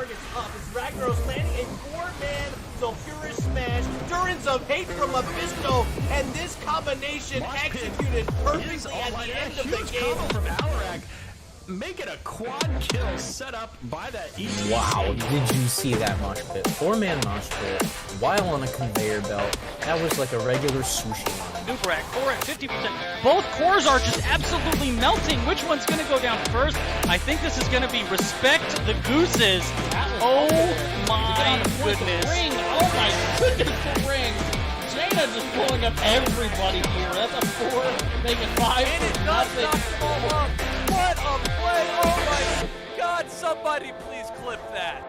targets up as Ragnaros landing a 4-man Sulfurish Smash, Durance of Hate from Mephisto, and this combination executed perfectly at the end of the game. From Alarak, make it a quad kill set up by that ETC. Wow, did you see that mosh pit? 4-man mosh pit while on a conveyor belt. That was like a regular sushi line. Nubarak, core at 50%. Both cores are just absolutely melting. Which one's going to go down first? I think this is going to be Respect the Gooses. Oh my goodness. Ring. Oh my goodness, the ring. Jaina just pulling up everybody here. That's a 4, make it 5. And it does knock them all up. What a play! Oh my God! Somebody please clip that.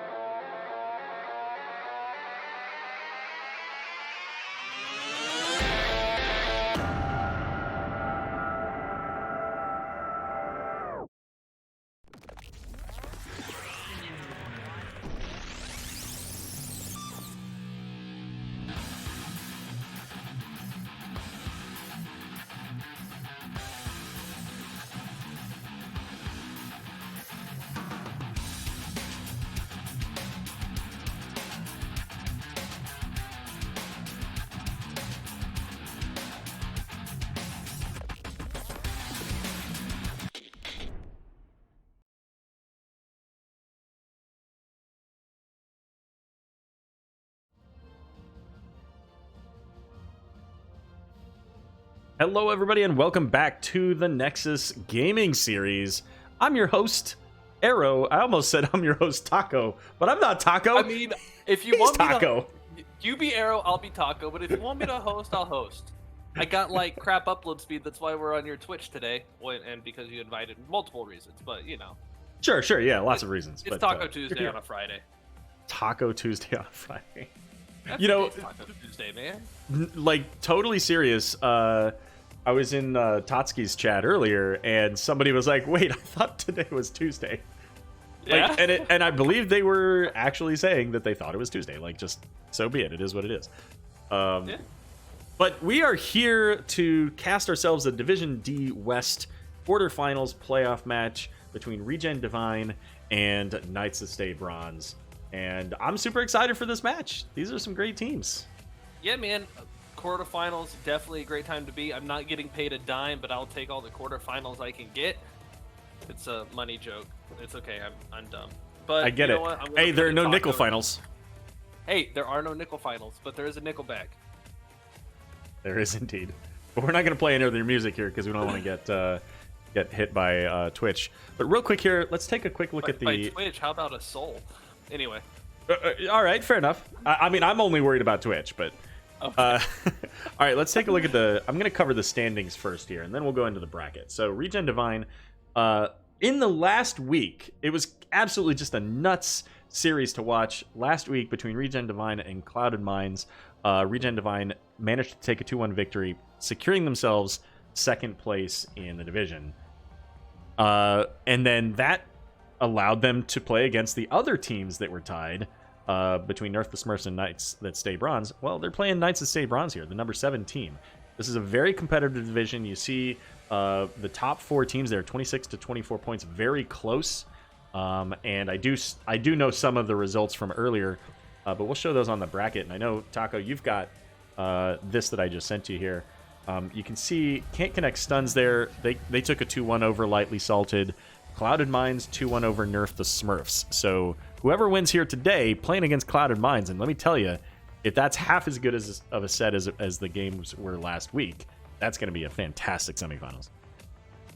Hello everybody and welcome back to the Nexus Gaming Series. I'm your host, Arrow. I almost said I'm your host, Taco, but I'm not Taco. I mean, if you want Taco. me to, you be Arrow, I'll be Taco. But if you want me to host, I'll host. I got like crap upload speed. That's why we're on your Twitch today, and because you invited multiple reasons. But you know, Sure, yeah, lots of reasons. It's Taco Tuesday on a Friday. Taco Tuesday on a Friday. That's You know, Taco Tuesday, man. Like totally serious. I was in Totski's chat earlier, and somebody was like, "Wait, I thought today was Tuesday." Yeah. Like, and I believe they were actually saying that they thought it was Tuesday. Like, just so be it. It is what it is. Yeah. But we are here to cast ourselves a Division D West quarterfinals playoff match between ReGen Divine and Knights of Stay Bronze. And I'm super excited for this match. These are some great teams. Yeah, man. Quarterfinals, definitely a great time to be. I'm not getting paid a dime, but I'll take all the quarterfinals I can get. It's a money joke. It's okay. I'm dumb. But I get you it. know what? Hey, there are no Taco. nickel finals. Hey, there are no nickel finals, but there is a Nickelback. There is indeed. But we're not going to play any of their music here because we don't want to get hit by Twitch. But real quick here, let's take a quick look at the... By Twitch, how about a soul? Anyway. All right, fair enough. I mean, I'm only worried about Twitch, but... Okay. All right, let's take a look at the... I'm going to cover the standings first here, and then we'll go into the bracket. So, ReGen Divine, in the last week, it was absolutely just a nuts series to watch. Last week, between ReGen Divine and Clouded Minds, ReGen Divine managed to take a 2-1 victory, securing themselves second place in the division. And then that allowed them to play against the other teams that were tied, between Nerf the Smurfs and Knights that Stay Bronze. Well, they're playing Knights that Stay Bronze here, the number 7 team. This is a very competitive division. You see the top 4 teams there, 26 to 24 points, very close. And I do know some of the results from earlier, but we'll show those on the bracket. And I know, Taco, you've got this that I just sent you here. You can see Can't Connect Stuns there. They took a 2-1 over Lightly Salted. Clouded Minds 2-1 over Nerf the Smurfs. So whoever wins here today, playing against Clouded Minds, and let me tell you, if that's half as good of a set as the games were last week, that's going to be a fantastic semifinals.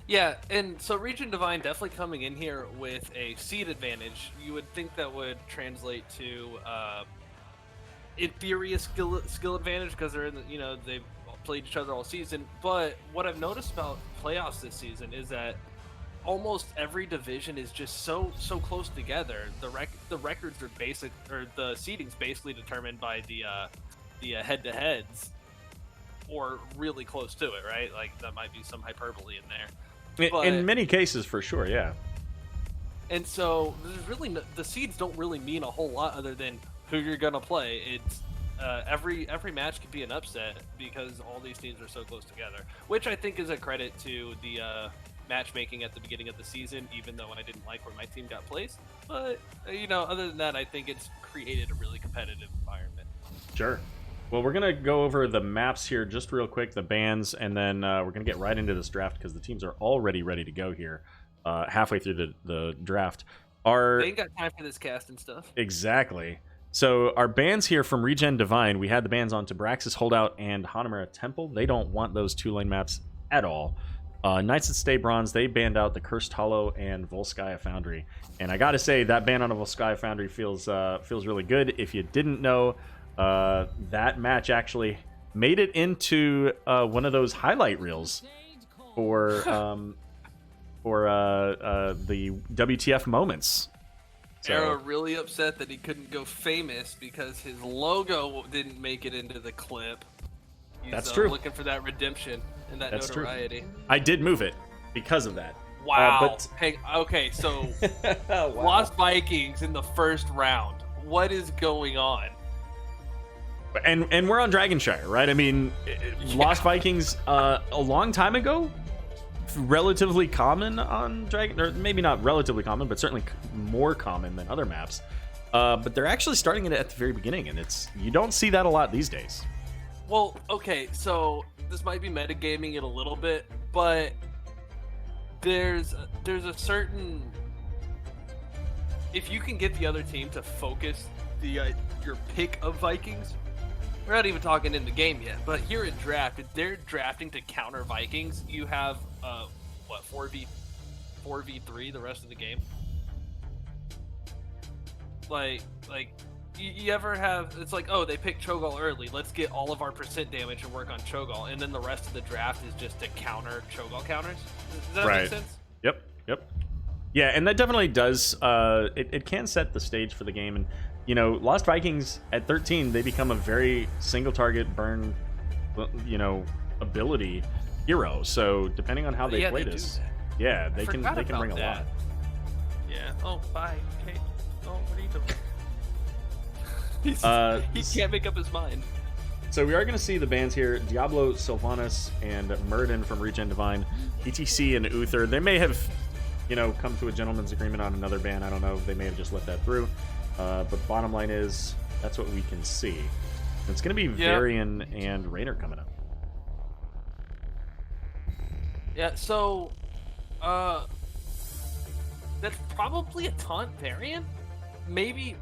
Yeah, and so ReGen Divine definitely coming in here with a seed advantage. You would think that would translate to, in theory, a skill advantage because they're in the, they've played each other all season. But what I've noticed about playoffs this season is that almost every division is just so close together. The records are the seeding's basically determined by the head-to-heads, or really close to it, right? Like that might be some hyperbole in there. But, in many cases, for sure, yeah. And so there's really the seeds don't really mean a whole lot other than who you're gonna play. It's every match could be an upset because all these teams are so close together, which I think is a credit to matchmaking at the beginning of the season, even though I didn't like where my team got placed. But, other than that, I think it's created a really competitive environment. Sure. Well, we're going to go over the maps here just real quick, the bans, and then we're going to get right into this draft because the teams are already ready to go here halfway through the draft. They ain't got time for this cast and stuff. Exactly. So our bans here from ReGen Divine, we had the bans on Tabraxis Holdout and Hanamura Temple. They don't want those 2-lane maps at all. Knights that Stay Bronze, they banned out the Cursed Hollow and Volskaya Foundry. And I gotta say, that ban on a Volskaya Foundry feels really good. If you didn't know, that match actually made it into one of those highlight reels for the WTF moments. Arrow really upset that he couldn't go famous because his logo didn't make it into the clip. He's, That's true. Looking for that redemption and that That's notoriety. True. I did move it because of that. Wow. Hey, okay, so wow. Lost Vikings in the first round. What is going on? And we're on Dragonshire, right? I mean, Lost Vikings a long time ago, relatively common on Dragon, or maybe not relatively common, but certainly more common than other maps. But they're actually starting it at the very beginning, and you don't see that a lot these days. Well, okay, so this might be metagaming it a little bit, but there's a certain, if you can get the other team to focus your pick of Vikings. We're not even talking in the game yet, but here in draft, if they're drafting to counter Vikings, you have 4v3 the rest of the game. Like you ever have, it's like, oh, they picked Cho'Gall early, let's get all of our percent damage and work on Cho'Gall, and then the rest of the draft is just to counter Cho'Gall counters. Does that make sense? Yep. Yeah, and that definitely does. It can set the stage for the game, and Lost Vikings at 13, they become a very single target burn, ability hero. So depending on how they play this, they can bring a lot. Yeah. Oh, bye. Okay. Oh, what are you doing? He can't make up his mind. So we are going to see the bans here: Diablo, Sylvanas, and Muradin from ReGen Divine, ETC, and Uther. They may have, come to a gentleman's agreement on another ban. I don't know. They may have just let that through. But bottom line is, that's what we can see. It's going to be Varian and Raynor coming up. Yeah, so that's probably a taunt Varian. Maybe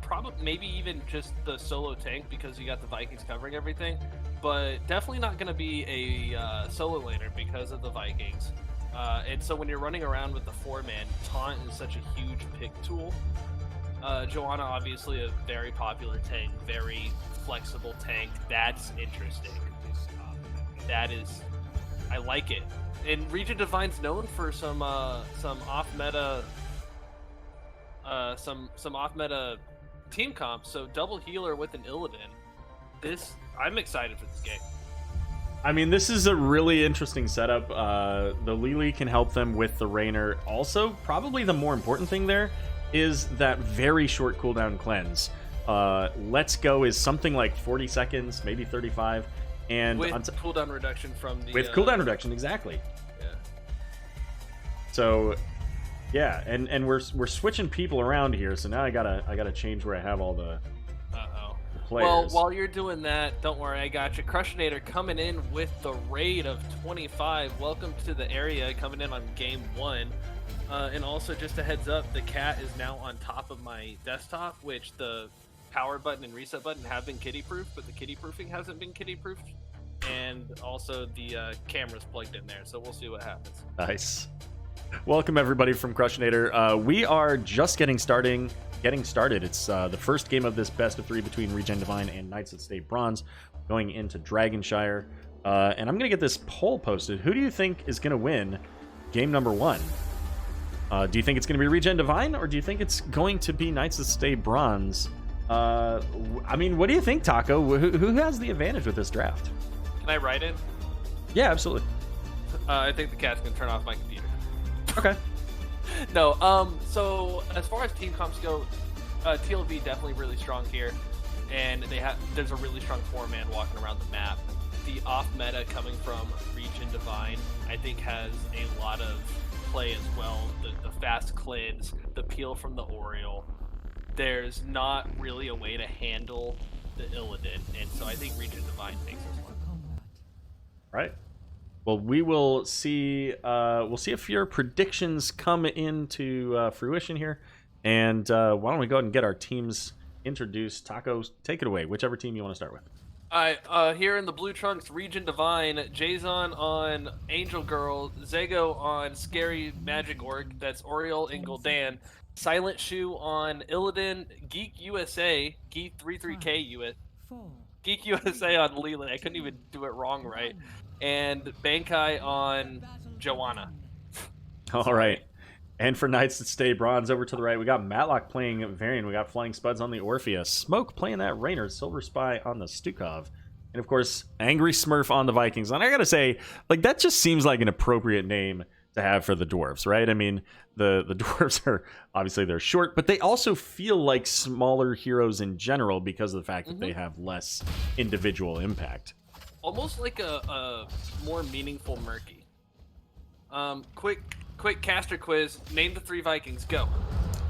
even just the solo tank because you got the Vikings covering everything. But definitely not going to be a solo laner because of the Vikings. And so when you're running around with the 4-man, taunt is such a huge pick tool. Joanna, obviously a very popular tank, very flexible tank. That's interesting. I like it. And ReGen Divine's known for some off meta team comps. So double healer with an Illidan. I'm excited for this game. I mean, this is a really interesting setup. The Lili can help them with the Raynor. Also, probably the more important thing there is that very short cooldown cleanse. Let's Go is something like 40 seconds, maybe 35, and with cooldown reduction from the cooldown reduction, exactly. Yeah. So, yeah, and we're switching people around here. So now I gotta change where I have all the players. Well, while you're doing that, don't worry, I got you. Crushinator coming in with the raid of 25. Welcome to the area, coming in on game 1. And also, just a heads up, the cat is now on top of my desktop, which the power button and reset button have been kitty-proof, but the kitty-proofing hasn't been kitty-proofed. And also, the camera's plugged in there, so we'll see what happens. Nice. Welcome, everybody, from Crushinator. We are just getting started. It's the first game of this best of 3 between ReGen Divine and Knights that Stay Bronze, going into Dragonshire. And I'm going to get this poll posted. Who do you think is going to win game number 1? Do you think it's going to be ReGen Divine, or do you think it's going to be Knights that Stay Bronze? I mean, what do you think, Taco? Who has the advantage with this draft? Can I write in? Yeah, absolutely. I think the cat's going to turn off my computer. Okay. No, so as far as team comps go, TLV definitely really strong here, and there's a really strong 4-man walking around the map. The off meta coming from ReGen Divine, I think, has a lot of play as well. The fast cleanse, the peel from the Oriole. There's not really a way to handle the Illidan, and so I think ReGen Divine takes this one. Right. Well, we will see. We'll see if your predictions come into fruition here. And why don't we go ahead and get our teams introduced? Taco, take it away. Whichever team you want to start with. Alright, here in the blue trunks, ReGen Divine, Jason on Angel Girl, Zago on Scary Magic Orc, that's Oriole and Gul'dan, Silent Shoe on Illidan, Geek USA, Geek33K Geek USA on Leland, I couldn't even do it wrong right, and Bankai on Joanna. All right. And for Knights that stay bronze, over to the right, we got Matlock playing Varian. We got Flying Spuds on the Orpheus. Smoke playing that Raynor. Silver Spy on the Stukov. And, of course, Angry Smurf on the Vikings. And I got to say, like, that just seems like an appropriate name to have for the dwarves, right? I mean, the dwarves are, obviously, they're short, but they also feel like smaller heroes in general because of the fact that they have less individual impact. Almost like a more meaningful Murky. Quick caster quiz. Name the 3 Vikings. Go.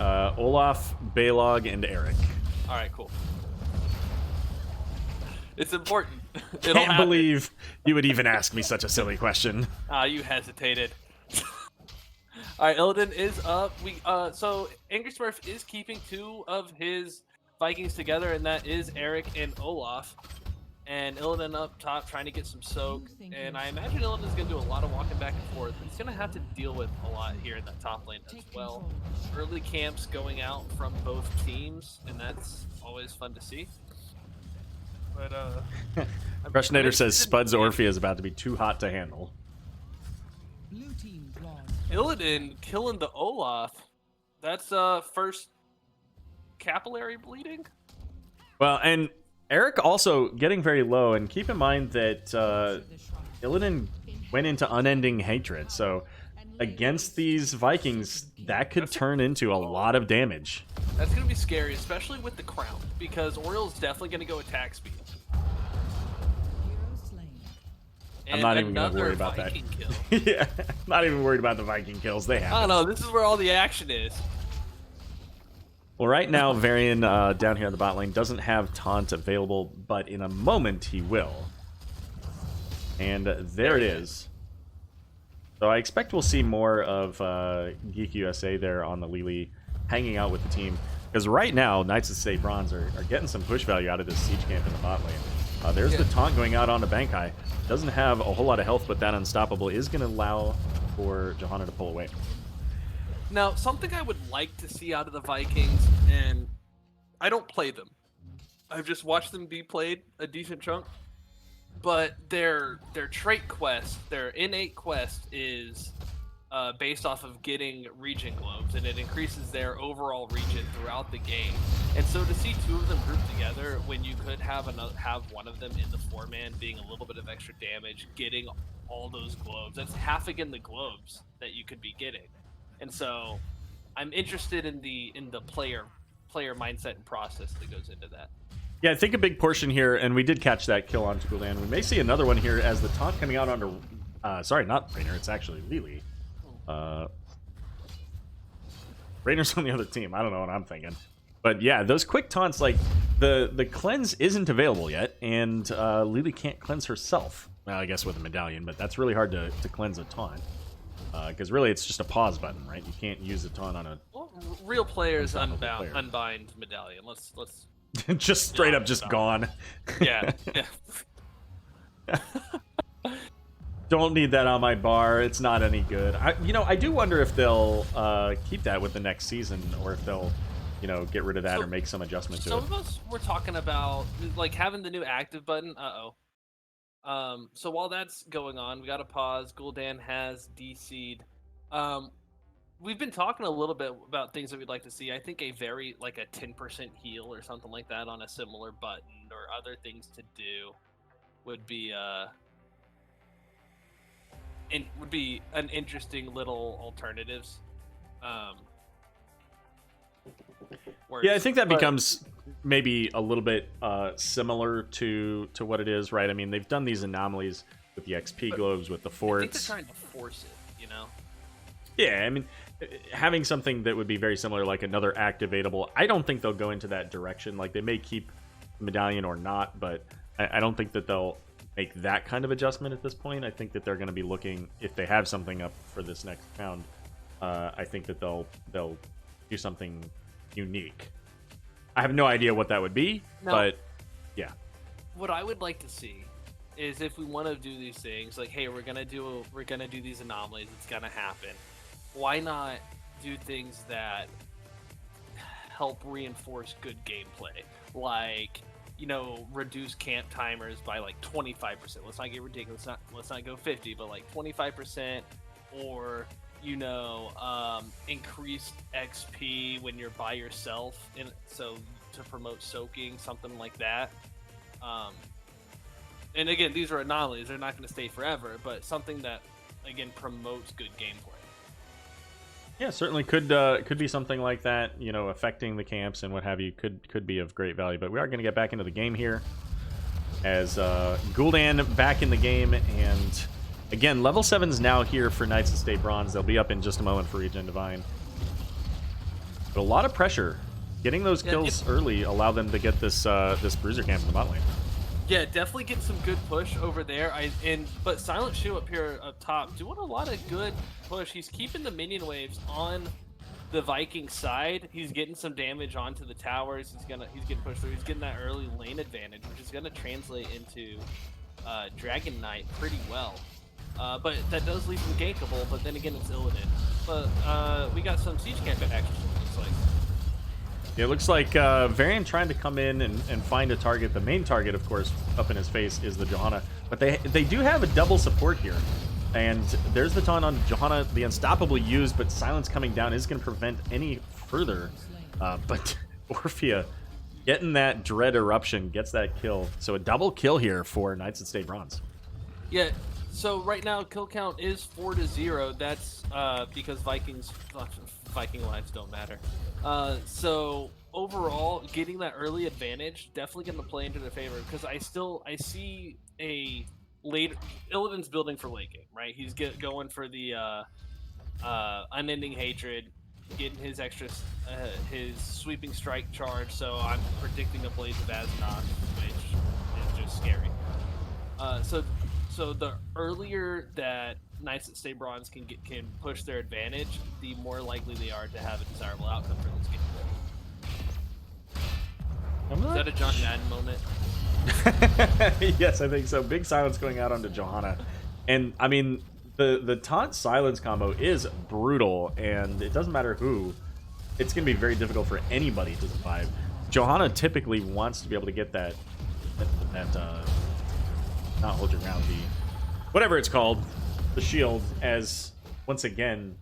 Olaf, Balog, and Eric. All right, cool. It's important. Can't believe you would even ask me such a silly question. You hesitated. All right, Illidan is up. So Angry Smurf is keeping 2 of his Vikings together, and that is Eric and Olaf. And Illidan up top trying to get some soak. And I imagine Illidan's going to do a lot of walking back and forth. But he's going to have to deal with a lot here in that top lane as well. Early camps going out from both teams, and that's always fun to see. But Rushnator says Spud's Orphea is about to be too hot to handle. Illidan killing the Olaf. That's first capillary bleeding. Well, and Eric also getting very low, and keep in mind that Illidan went into unending hatred, so against these Vikings, that could turn into a lot of damage. That's going to be scary, especially with the crown, because Oriole's definitely going to go attack speed. I'm not even going to worry about that. Yeah, not even worried about the Viking kills. They have. I don't know. This is where all the action is. Well, right now, Varian down here in the bot lane doesn't have taunt available, but in a moment he will. And there it is. So I expect we'll see more of Geek USA there on the Lili hanging out with the team. Because right now, Knights of Stay Bronze are getting some push value out of this siege camp in the bot lane. There's the taunt going out onto Bankai. Doesn't have a whole lot of health, but that Unstoppable is going to allow for Johanna to pull away. Now, something I would like to see out of the Vikings, and I don't play them. I've just watched them be played a decent chunk. But their trait quest, their innate quest is based off of getting ReGen globes, and it increases their overall regen throughout the game. And so to see 2 of them grouped together when you could have one of them in the 4-man being a little bit of extra damage, getting all those globes, that's half again the globes that you could be getting. And so I'm interested in the player mindset and process that goes into that. Yeah, I think a big portion here, and we did catch that kill on Gul'dan. We may see another one here as the taunt coming out onto... sorry, not Raynor, it's actually Lili. Raynor's on the other team. I don't know what I'm thinking. But yeah, those quick taunts, like, the cleanse isn't available yet, and Lili can't cleanse herself. Well, I guess with a medallion, but that's really hard to cleanse a taunt. Because really, it's just a pause button, right? You can't use a taunt on a... Well, real players unbind medallion. Let's just straight up just gone. Yeah. Don't need that on my bar. It's not any good. I do wonder if they'll keep that with the next season, or if they'll, get rid of that or make some adjustment to it. Some of us were talking about like having the new active button. So while that's going on, we got to pause. Gul'dan has DC'd. We've been talking a little bit about things that we'd like to see. I think a 10% heal or something like that on a similar button, or other things to do would be an interesting little alternatives. Yeah, I think that becomes maybe a little bit similar to what it is, right? I mean, they've done these anomalies with the XP globes, with the forts. I think they're trying to force it, Yeah, I mean, having something that would be very similar, like another activatable, I don't think they'll go into that direction. Like, they may keep the medallion or not, but I don't think that they'll make that kind of adjustment at this point. I think that they're going to be looking, if they have something up for this next round, I think that they'll do something unique. I have no idea what that would be, but yeah. What I would like to see is if we want to do these things, like, hey, we're gonna do these anomalies. It's gonna happen. Why not do things that help reinforce good gameplay, like, you know, reduce camp timers by like 25%. Let's not get ridiculous. Let's not go 50, but like 25%, or you know, increased XP when you're by yourself, so to promote soaking, something like that. And again, these are anomalies; they're not going to stay forever, but something that again promotes good gameplay. Yeah, certainly could be something like that. You know, affecting the camps and what have you could be of great value. But we are going to get back into the game here as Gul'dan back in the game, and again, level 7's now here for Knights of State Bronze. They'll be up in just a moment for ReGen Divine. But a lot of pressure. Getting those kills early allow them to get this this bruiser camp in the bot lane. Yeah, definitely get some good push over there. But Silent Shoe up here up top doing a lot of good push. He's keeping the minion waves on the Viking side. He's getting some damage onto the towers. He's getting pushed through. He's getting that early lane advantage, which is gonna translate into Dragon Knight pretty well. But that does leave him gankable. But then again, it's Illidan. But we got some siege camp action. Looks like. It looks like Varian trying to come in and find a target. The main target, of course, up in his face is the Johanna. But they do have a double support here. And there's the taunt on Johanna, the unstoppably used, but silence coming down is going to prevent any further. But Orphea getting that Dread Eruption, gets that kill. So a double kill here for Knights of State Bronze. Yeah, so right now kill count is 4-0. That's because Viking lives don't matter. So overall, getting that early advantage definitely going to play into their favor, because I see a late Illidan's building for late game, right? He's going for the unending hatred, getting his extra his sweeping strike charge. So I'm predicting a Blaze of Azeroth, which is just scary. So the earlier that Knights that Stay Bronze can push their advantage, the more likely they are to have a desirable outcome for this game. Is that a John Madden moment? Yes, I think so. Big silence going out onto Johanna. And, I mean, the taunt silence combo is brutal, and it doesn't matter who. It's going to be very difficult for anybody to survive. Johanna typically wants to be able to get that not hold your ground, whatever it's called, the shield, as once again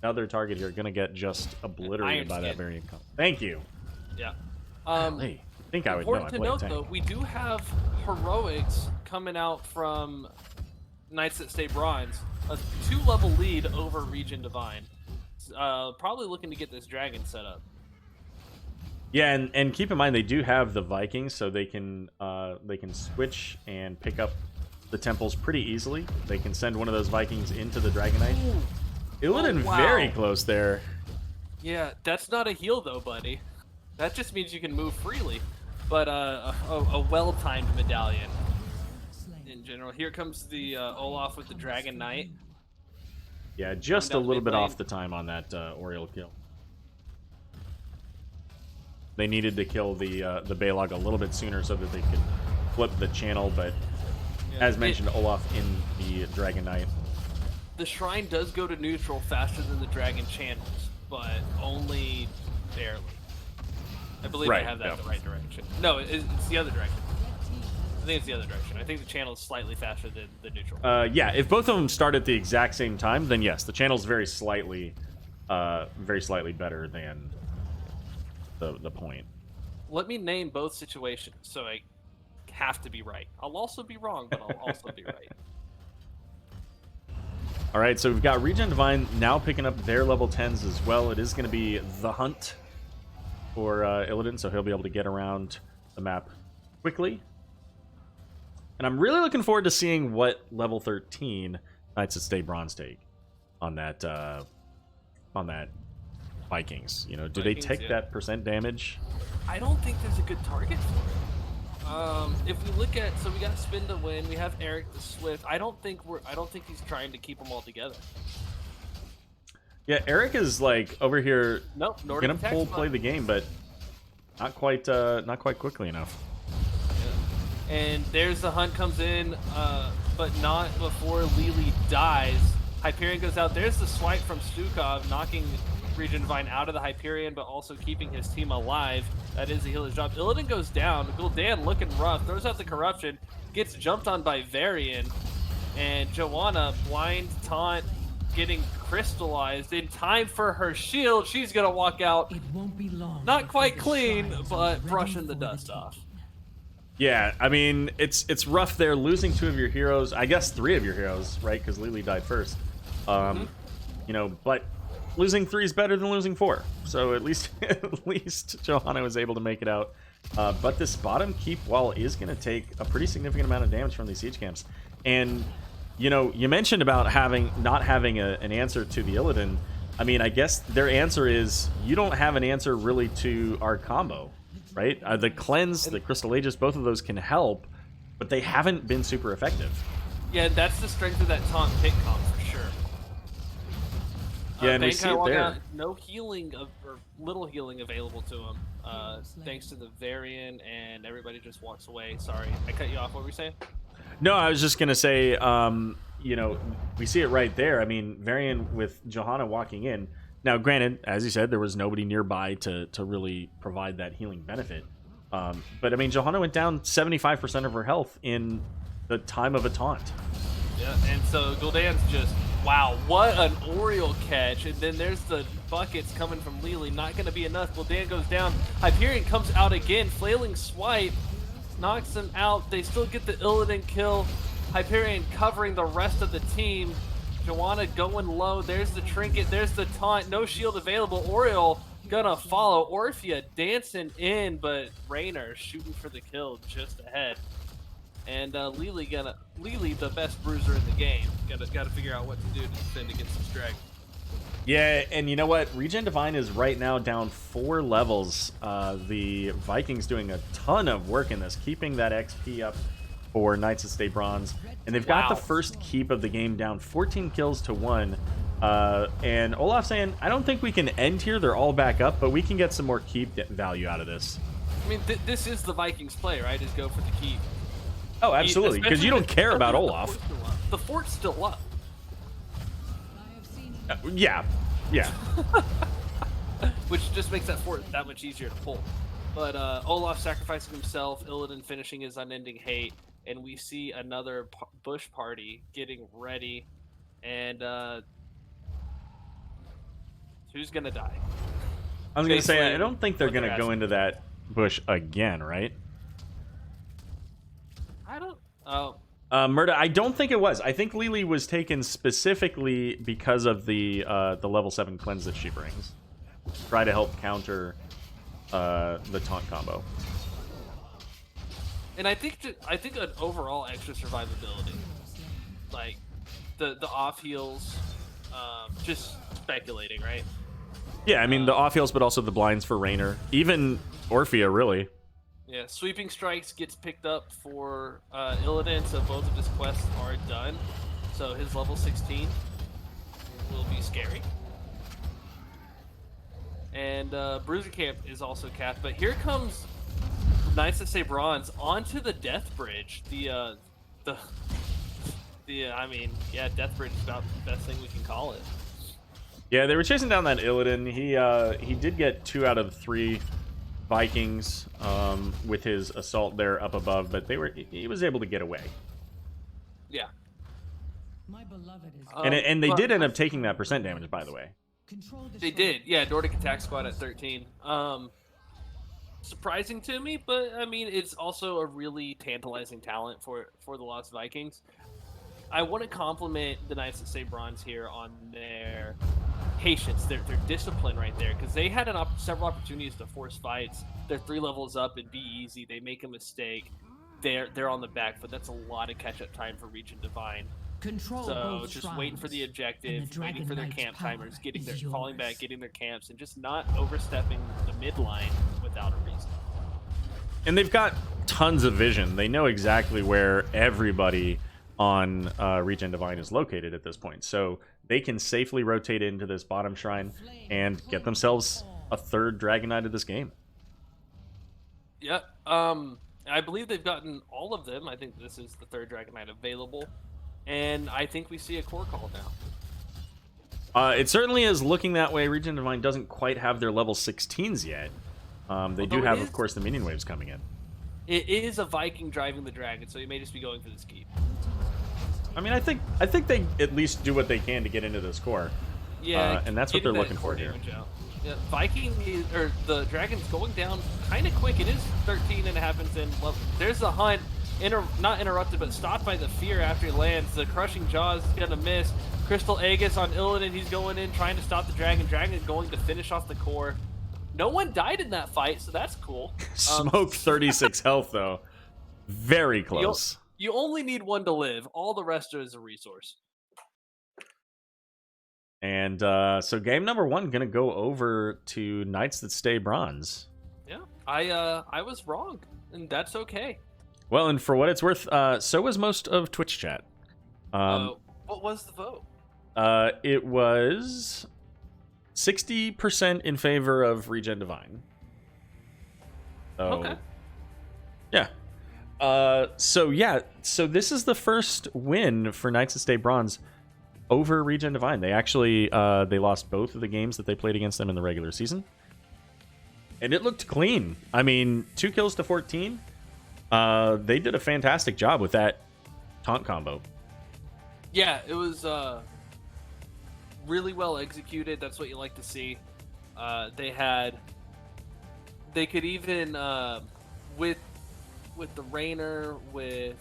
another target here going to get just obliterated by that variant combo. Thank you. Yeah. I think I would know. Important to note, though, we do have heroics coming out from Knights that Stay Bronze, a 2-level lead over ReGen Divine. Probably looking to get this dragon set up. Yeah, and keep in mind they do have the Vikings, so they can switch and pick up the temples pretty easily. They can send one of those Vikings into the Dragon Knight. Illidan very close there. Yeah, that's not a heal though, buddy. That just means you can move freely. But a well-timed medallion in general. Here comes the Olaf with the Dragon Knight. Yeah, just a little bit off the time on that Oriole kill. They needed to kill the Balog a little bit sooner so that they could flip the channel, but as mentioned, Olaf in the Dragon Knight. The Shrine does go to neutral faster than the Dragon channels, but only barely. I believe I have that in the right direction. No, it's the other direction. I think it's the other direction. I think the channel is slightly faster than the neutral. Yeah, if both of them start at the exact same time, then yes, the channel's very slightly better than the point. Let me name both situations, so I have to be right. I'll also be wrong, but I'll also be right. All right, so we've got ReGen Divine now picking up their level 10s as well. It is going to be the hunt for Illidan, so he'll be able to get around the map quickly. And I'm really looking forward to seeing what level 13 Knights of Stay Bronze take on that on that Vikings? You know, do they Vikings, take yeah. that percent damage? I don't think there's a good target for it. If we look at, so we got Spin to win, we have Eric the Swift. I don't think he's trying to keep them all together. Yeah, Eric is like over here Nope, Nordic gonna attack play the game, but not quite quickly enough. Yeah. And there's the hunt comes in, but not before Lily dies. Hyperion goes out. There's the swipe from Stukov, knocking ReGen Divine out of the Hyperion, but also keeping his team alive. That is the healer's job. Illidan goes down. Gul'dan looking rough, throws out the corruption, gets jumped on by Varian, and Joanna blind taunt, getting crystallized in time for her shield. She's gonna walk out, It won't be long. not quite before the clean, shrines but are ready brushing the for dust taking. off. Yeah, I mean, it's rough there, losing 2 of your heroes. I guess 3 of your heroes, right? Because Lily died first. You know, but losing 3 is better than losing 4. So at least Johanna was able to make it out. But this bottom keep wall is going to take a pretty significant amount of damage from these siege camps. And you know, you mentioned about not having an answer to the Illidan. I mean, I guess their answer is you don't have an answer really to our combo, right? The cleanse, the Crystal Aegis, both of those can help, but they haven't been super effective. Yeah, that's the strength of that taunt pick comp for sure. Yeah, and we Bane see kinda it walked there. out, no healing or little healing available to him, thanks to the Varian, and everybody just walks away. Sorry, I cut you off. What were you saying? No, I was just gonna say, you know, we see it right there. I mean, Varian with Johanna walking in. Now, granted, as you said, there was nobody nearby to really provide that healing benefit. But I mean, Johanna went down 75% of her health in the time of a taunt. Yeah, and so Gul'dan's just, wow, what an Oriole catch. And then there's the buckets coming from Lily. Not going to be enough. Gul'dan goes down. Hyperion comes out again. Flailing swipe knocks them out. They still get the Illidan kill. Hyperion covering the rest of the team. Joanna going low. There's the trinket. There's the taunt. No shield available. Oriole gonna follow. Orphea dancing in, but Raynor shooting for the kill just ahead. And Lily, the best bruiser in the game, gotta figure out what to do to defend against this dragon. Yeah, and you know what? ReGen Divine is right now down 4 levels. The Vikings doing a ton of work in this, keeping that XP up for Knights of Stay Bronze. And they've got the first keep of the game down 14 kills to 1. And Olaf saying, I don't think we can end here. They're all back up, but we can get some more keep value out of this. I mean, this is the Vikings play, right? Is go for the keep. Oh, absolutely, because you don't care about Olaf. The fort's still up. Yeah. Which just makes that fort that much easier to pull. But Olaf sacrificing himself, Illidan finishing his unending hate, and we see another bush party getting ready. And who's gonna die? I was going to say, Basically, I don't think they're what they're going to go asking. into that bush again, right? I don't. Oh, Murda, I don't think it was. I think Lily was taken specifically because of the level 7 cleanse that she brings. Try to help counter the taunt combo. and I think an overall extra survivability, like the off heals, just speculating, right? Yeah, I mean, the off heals, but also the blinds for Raynor. Even Orphea, really. Yeah, sweeping strikes gets picked up for Illidan, so both of his quests are done. So his level 16 will be scary. And Bruiser Camp is also capped, but here comes Knights that Say Bronze onto the Death Bridge. I mean, yeah, Death Bridge is about the best thing we can call it. Yeah, they were chasing down that Illidan. He did get 2 out of 3 Vikings with his assault there up above, but he was able to get away. Yeah. My beloved is And they but- did end up taking that percent damage, by the way. control the They did, yeah. Nordic Attack Squad at 13. Surprising to me, but I mean, it's also a really tantalizing talent for the Lost Vikings. I want to compliment the Knights that Say Bronze here on their patience, their discipline right there, because they had several opportunities to force fights. They're 3 levels up and be easy. They make a mistake. They're on the back foot. That's a lot of catch-up time for ReGen Divine. Control So both just waiting for the shrines, objective, and the waiting for their Dragon camp Knight's timers, power getting their is falling yours. back, getting their camps, and just not overstepping the midline without a reason. And they've got tons of vision. They know exactly where everybody on ReGen Divine is located at this point. So they can safely rotate into this bottom shrine and get themselves a third Dragon Knight of this game. Yeah. I believe they've gotten all of them. I think this is the third Dragon Knight available. And I think we see a core call now. It certainly is looking that way. ReGen Divine doesn't quite have their level 16s yet. They do Although have, it of is- course, the minion waves coming in. It is a Viking driving the dragon, so he may just be going for this keep. I mean, I think they at least do what they can to get into this core. Yeah, and that's what getting they're that looking core for here. damage out. Yeah, Viking is, or the dragon's going down kind of quick. It is 13 and a half minutes in. Well, there's a hunt, not interrupted, but stopped by the fear after he lands. The crushing jaws is gonna miss. Crystal Aegis on Illidan. He's going in trying to stop the dragon. Dragon is going to finish off the core. No one died in that fight, so that's cool. Smoke 36 health though, very close. You only need one to live. All the rest is a resource. And so game number 1 gonna go over to Knights That Stay Bronze. Yeah, I was wrong, and that's okay. Well, and for what it's worth, so was most of Twitch chat. What was the vote? It was 60% in favor of ReGen Divine. So, Okay. Yeah. So this is the first win for Knights That Stay Bronze over ReGen Divine. They actually they lost both of the games that they played against them in the regular season, and it looked clean. I mean, 2 kills to 14. They did a fantastic job with that taunt combo. Yeah, it was really well executed. That's what you like to see. They could even with the Rainer, with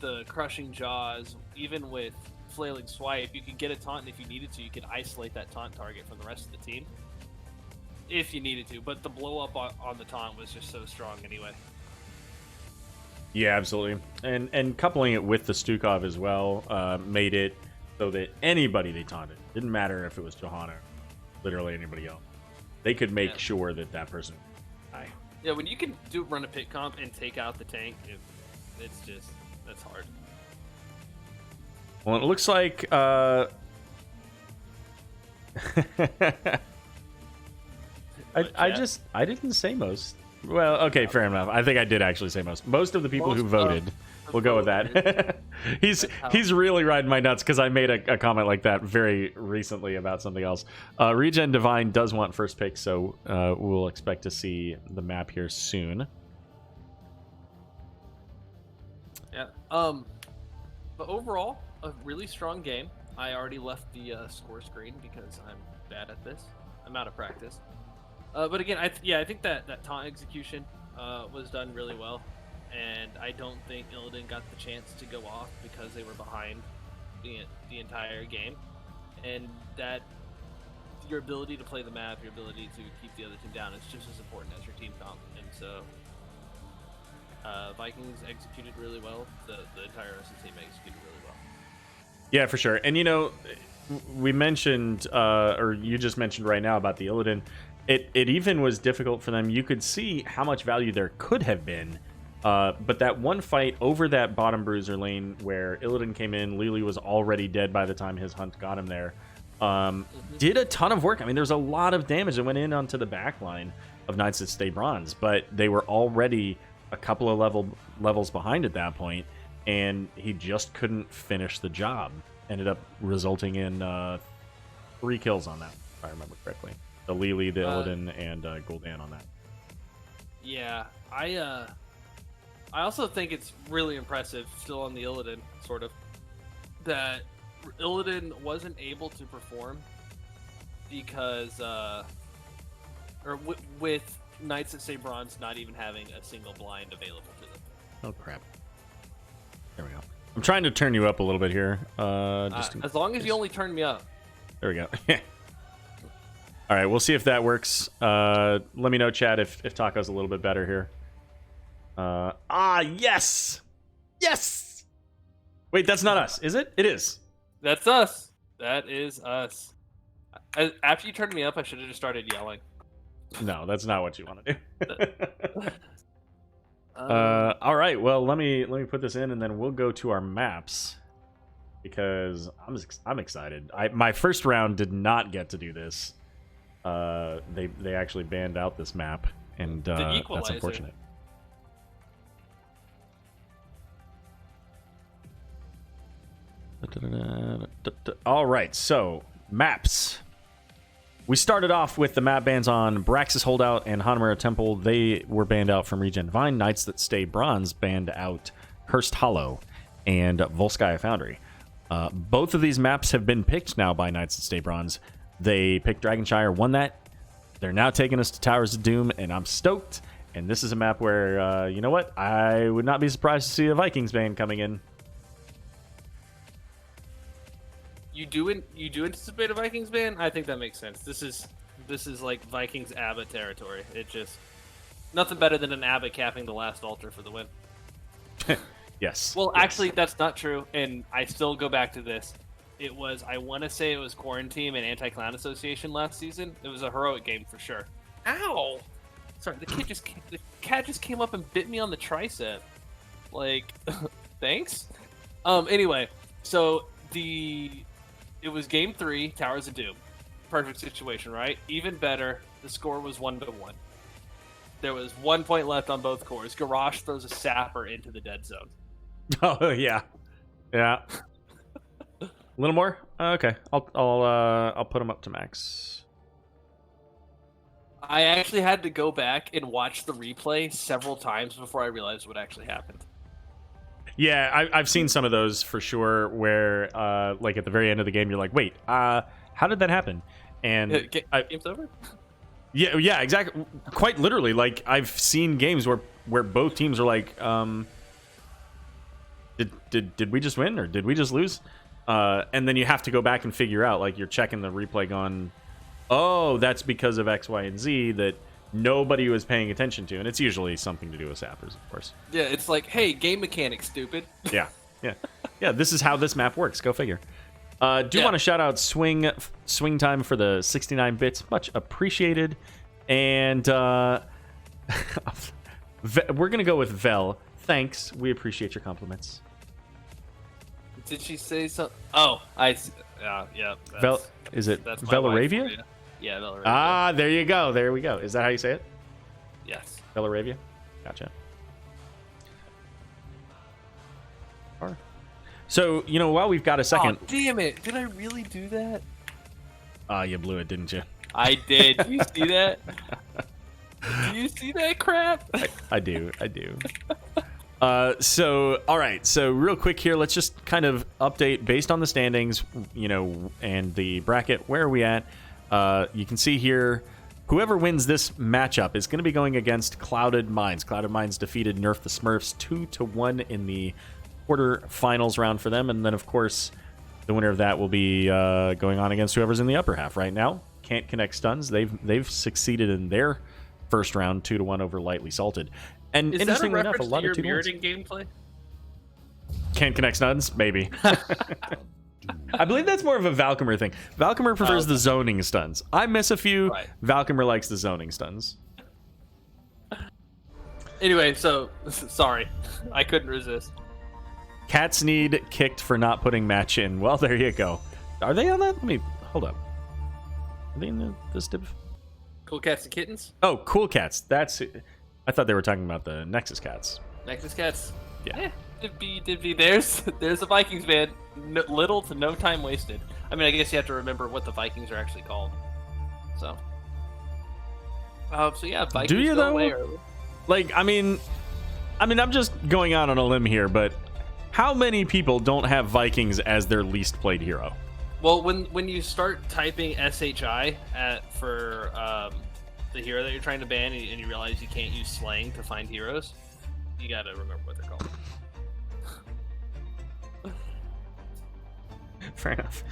the crushing jaws, even with flailing swipe, you could get a taunt, and if you needed to, you could isolate that taunt target from the rest of the team if you needed to. But the blow up on the taunt was just so strong anyway. Yeah, absolutely. And coupling it with the Stukov as well made it so that anybody they taunted, didn't matter if it was Johanna, literally anybody else, they could make sure that that person would die. Yeah, when you can run a pit comp and take out the tank, that's hard. Well, it looks like I didn't say most. Well, okay, fair enough. I think I did actually say most. Most of the people who voted. We'll go with that. he's really riding my nuts because I made a comment like that very recently about something else. ReGen Divine does want first pick, so we'll expect to see the map here soon. Yeah. But overall, a really strong game. I already left the score screen because I'm bad at this. I'm out of practice. But again, I think that taunt execution was done really well, and I don't think Illidan got the chance to go off because they were behind the entire game, and that your ability to play the map, your ability to keep the other team down is just as important as your team comp. And so Vikings executed really well. The entire rest of the team executed really well. Yeah, for sure. And you know, we mentioned, or you just mentioned right now about the Illidan. It even was difficult for them. You could see how much value there could have been. But that one fight over that bottom bruiser lane where Illidan came in, Lili was already dead by the time his hunt got him there. Did a ton of work. I mean, there's a lot of damage that went in onto the back line of Knights That Stay Bronze, but they were already a couple of levels behind at that point, and he just couldn't finish the job. Ended up resulting in 3 kills on that, if I remember correctly. The Lili, the Illidan, and Gul'dan on that. Yeah, I also think it's really impressive, still on the Illidan, sort of, that Illidan wasn't able to perform because, with Knights That Stay Bronze not even having a single blind available to them. Oh crap! There we go. I'm trying to turn you up a little bit here. As long as you only turn me up. There we go. All right, we'll see if that works. Let me know, chat, if Taco's a little bit better here. Yes! Yes! Wait, that's not us, is it? It is. That's us. That is us. After you turned me up, I should have just started yelling. No, that's not what you want to do. All right. Well, let me put this in, and then we'll go to our maps because I'm excited. My first round did not get to do this. They actually banned out this map, and that's unfortunate. All right, so maps. We started off with the map bans on Braxis Holdout and Hanamura Temple. They were banned out from Regen Divine. Knights That Stay Bronze banned out Cursed Hollow and Volskaya Foundry. Both of these maps have been picked now by Knights That Stay Bronze. They picked Dragonshire, won that. They're now taking us to Towers of Doom, and I'm stoked. And this is a map where, you know what? I would not be surprised to see a Vikings ban coming in. You do anticipate a Vikings ban? I think that makes sense. This is like Vikings Abbott territory. It just nothing better than an Abbott capping the last altar for the win. Yes. Well, yes. actually, that's not true, and I still go back to this. I want to say it was Quarantine and Anti-Clown Association last season. It was a heroic game for sure. Ow! Sorry, the cat just came up and bit me on the tricep. Like, thanks. Anyway, so it was game 3, Towers of Doom. Perfect situation, right? Even better, the score was 1-1. There was 1 point left on both cores. Garrosh throws a sapper into the dead zone. Oh yeah, yeah. A little more. Okay, I'll put them up to max. I actually had to go back and watch the replay several times before I realized what actually happened. Yeah, I've seen some of those for sure. Where like at the very end of the game, you're like, wait, how did that happen? And Game's over. Yeah, exactly. Quite literally, like I've seen games where both teams are like, did we just win or did we just lose? And then you have to go back and figure out, like you're checking the replay, going, oh, that's because of X, Y, and Z that nobody was paying attention to, and it's usually something to do with sappers, of course. Yeah, it's like, hey, game mechanics, stupid. Yeah. This is how this map works. Go figure. Want to shout out Swing Time for the 69 bits, much appreciated. And we're gonna go with Vel. Thanks, we appreciate your compliments. Did she say something? Oh, I see. Yeah. Vel, is it Velaravia? Yeah, Velaravia. Ah, there you go. There we go. Is that how you say it? Yes. Velaravia? Gotcha. So, while we've got a second... Oh, damn it. Did I really do that? You blew it, didn't you? I did. Do you see that? Do you see that crap? I do. All right. So real quick here, let's just kind of update based on the standings, and the bracket. Where are we at? You can see here, whoever wins this matchup is going to be going against Clouded Minds. Clouded Minds defeated Nerf the Smurfs 2-1 in the quarterfinals round for them, and then of course the winner of that will be going on against whoever's in the upper half right now. Can't Connect Stuns. They've succeeded in their first round 2-1 over Lightly Salted. And is interestingly that a enough, a lot of your 2-1s. gameplay? Can't Connect Stuns, maybe. I believe that's more of a Valkymer thing. Valkymer prefers the zoning stuns. I miss a few. Right. Valkymer likes the zoning stuns. Anyway, so sorry, I couldn't resist. Cats need kicked for not putting match in. Well, there you go. Are they on that? Let me hold up. Are they in this div? Cool Cats and Kittens? Oh, Cool Cats. I thought they were talking about the Nexus Cats. Nexus Cats? Yeah. Did be. There's a Vikings man. Little to no time wasted. I mean, I guess you have to remember what the Vikings are actually called. So yeah, Vikings Do you, go though? away early. Like, I mean, I'm just going out on a limb here, but how many people don't have Vikings as their least played hero? Well, when you start typing SHI for the hero that you're trying to ban, and you realize you can't use slang to find heroes, you gotta remember what they're called. Fair enough.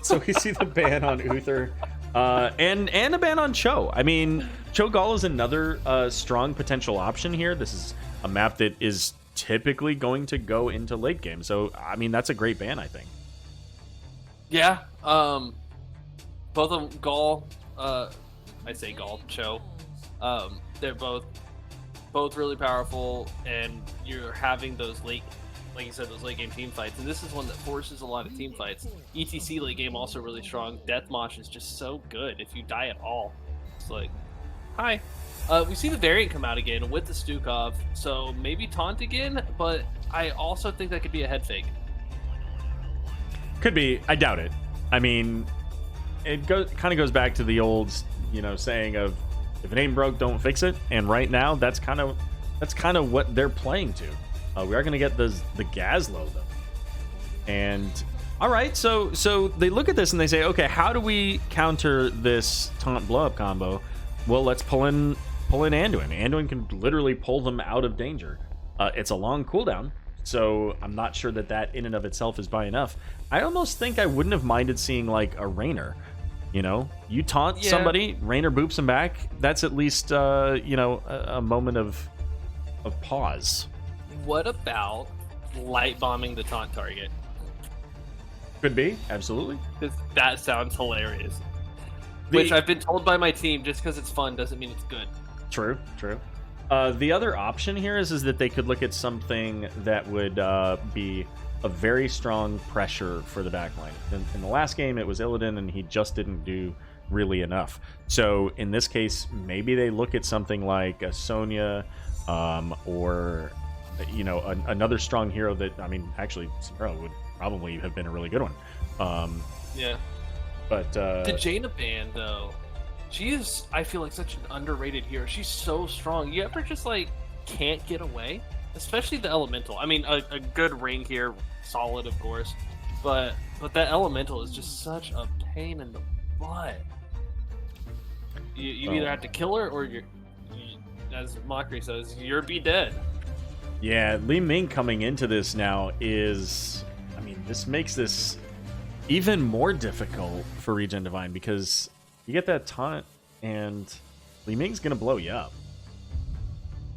So we see the ban on Uther, and a ban on Cho. I mean, Cho'Gall is another strong potential option here. This is a map that is typically going to go into late game. So, I mean, that's a great ban, I think. Yeah. Both of them, Gaul, I say Gaul, Cho. They're both really powerful, and you're having those late, like you said, those late game team fights. And this is one that forces a lot of team fights. ETC late game also really strong. Deathmatch is just so good. If you die at all, it's like, hi. We see the variant come out again with the Stukov, so maybe taunt again, but I also think that could be a head fake. Could be. I doubt it. I mean, it kind of goes back to the old, saying of, if it ain't broke, don't fix it. And right now, that's kind of what they're playing to. We are going to get the Gazlo though. And all right, so they look at this and they say, okay, how do we counter this taunt blow up combo? Well, let's pull in Anduin. Anduin can literally pull them out of danger. It's a long cooldown, so I'm not sure that in and of itself is by enough. I almost think I wouldn't have minded seeing like a Rainer. You taunt somebody, Rainer boops him back. That's at least a moment of pause. What about light bombing the taunt target? Could be, absolutely. That sounds hilarious. Which I've been told by my team, just because it's fun doesn't mean it's good. True. The other option here is that they could look at something that would be a very strong pressure for the backline. In the last game, it was Illidan, and he just didn't do really enough. So in this case, maybe they look at something like a Sonya, or another strong hero that, I mean, actually, Samara would probably have been a really good one. Yeah. But the Jaina band, though, she is, I feel like, such an underrated hero. She's so strong. You ever just can't get away? Especially the elemental. I mean, a good ring here, solid, of course, but that elemental is just such a pain in the butt. You either have to kill her, or as Mockery says, you're be dead. Yeah, Li Ming coming into this now is, I mean, this makes this even more difficult for ReGen Divine, because you get that taunt and Li Ming's gonna blow you up.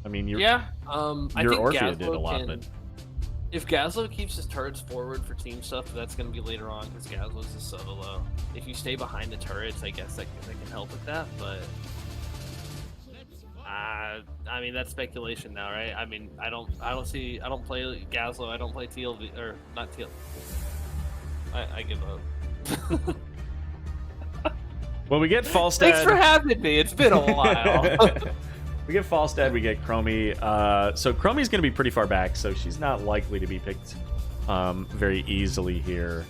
I mean, I think Orphea did a lot, but if Gazlo keeps his turrets forward for team stuff, that's going to be later on, because Gazlo's a solo. If you stay behind the turrets, I guess that can help with that, but I mean, that's speculation now, right? I mean, I don't play Gazlo, I don't play TLV, or not TLV. I give up. Well, we get Falstad. Thanks for having me. It's been a while. We get Falstad, we get Chromie. So Chromie's going to be pretty far back, so she's not likely to be picked very easily here.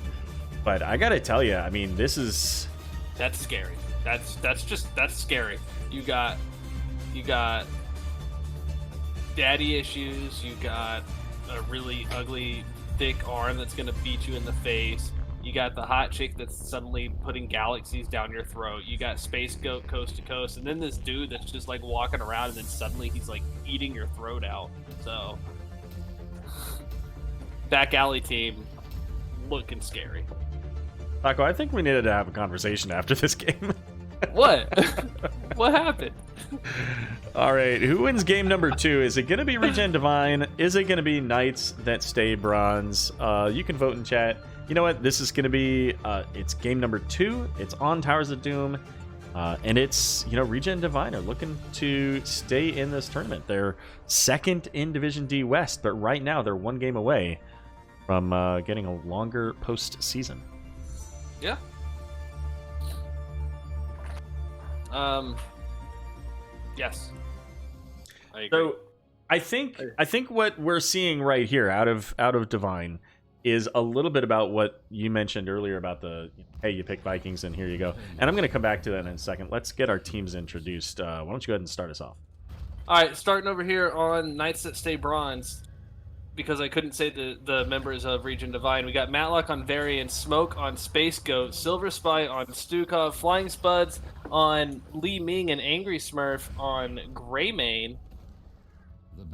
But I got to tell you, I mean, that's scary. That's scary. You got daddy issues. You got a really ugly, thick arm that's going to beat you in the face. You got the hot chick that's suddenly putting galaxies down your throat. You got Space Goat coast to coast, and then this dude that's just walking around, and then suddenly he's eating your throat out. So, back alley team looking scary. Taco, I think we needed to have a conversation after this game. What? What happened? All right, who wins game number 2? Is it going to be ReGen Divine? Is it going to be Knights that stay bronze? You can vote in chat. You know what? This is going to be, it's game number 2. It's on Towers of Doom. And it's, ReGen Divine are looking to stay in this tournament. They're second in Division D West, but right now they're one game away from getting a longer postseason. Yeah. Yes. I agree. So I think what we're seeing right here out of Divine is a little bit about what you mentioned earlier about the, hey, you pick Vikings and here you go. And I'm going to come back to that in a second. Let's get our teams introduced. Why don't you go ahead and start us off? All right, starting over here on Knights that stay bronze, because I couldn't say the members of ReGen Divine. We got Matlock on Varian, Smoke on Space Goat, Silver Spy on Stukov, Flying Spuds on Li Ming, and Angry Smurf on Greymane.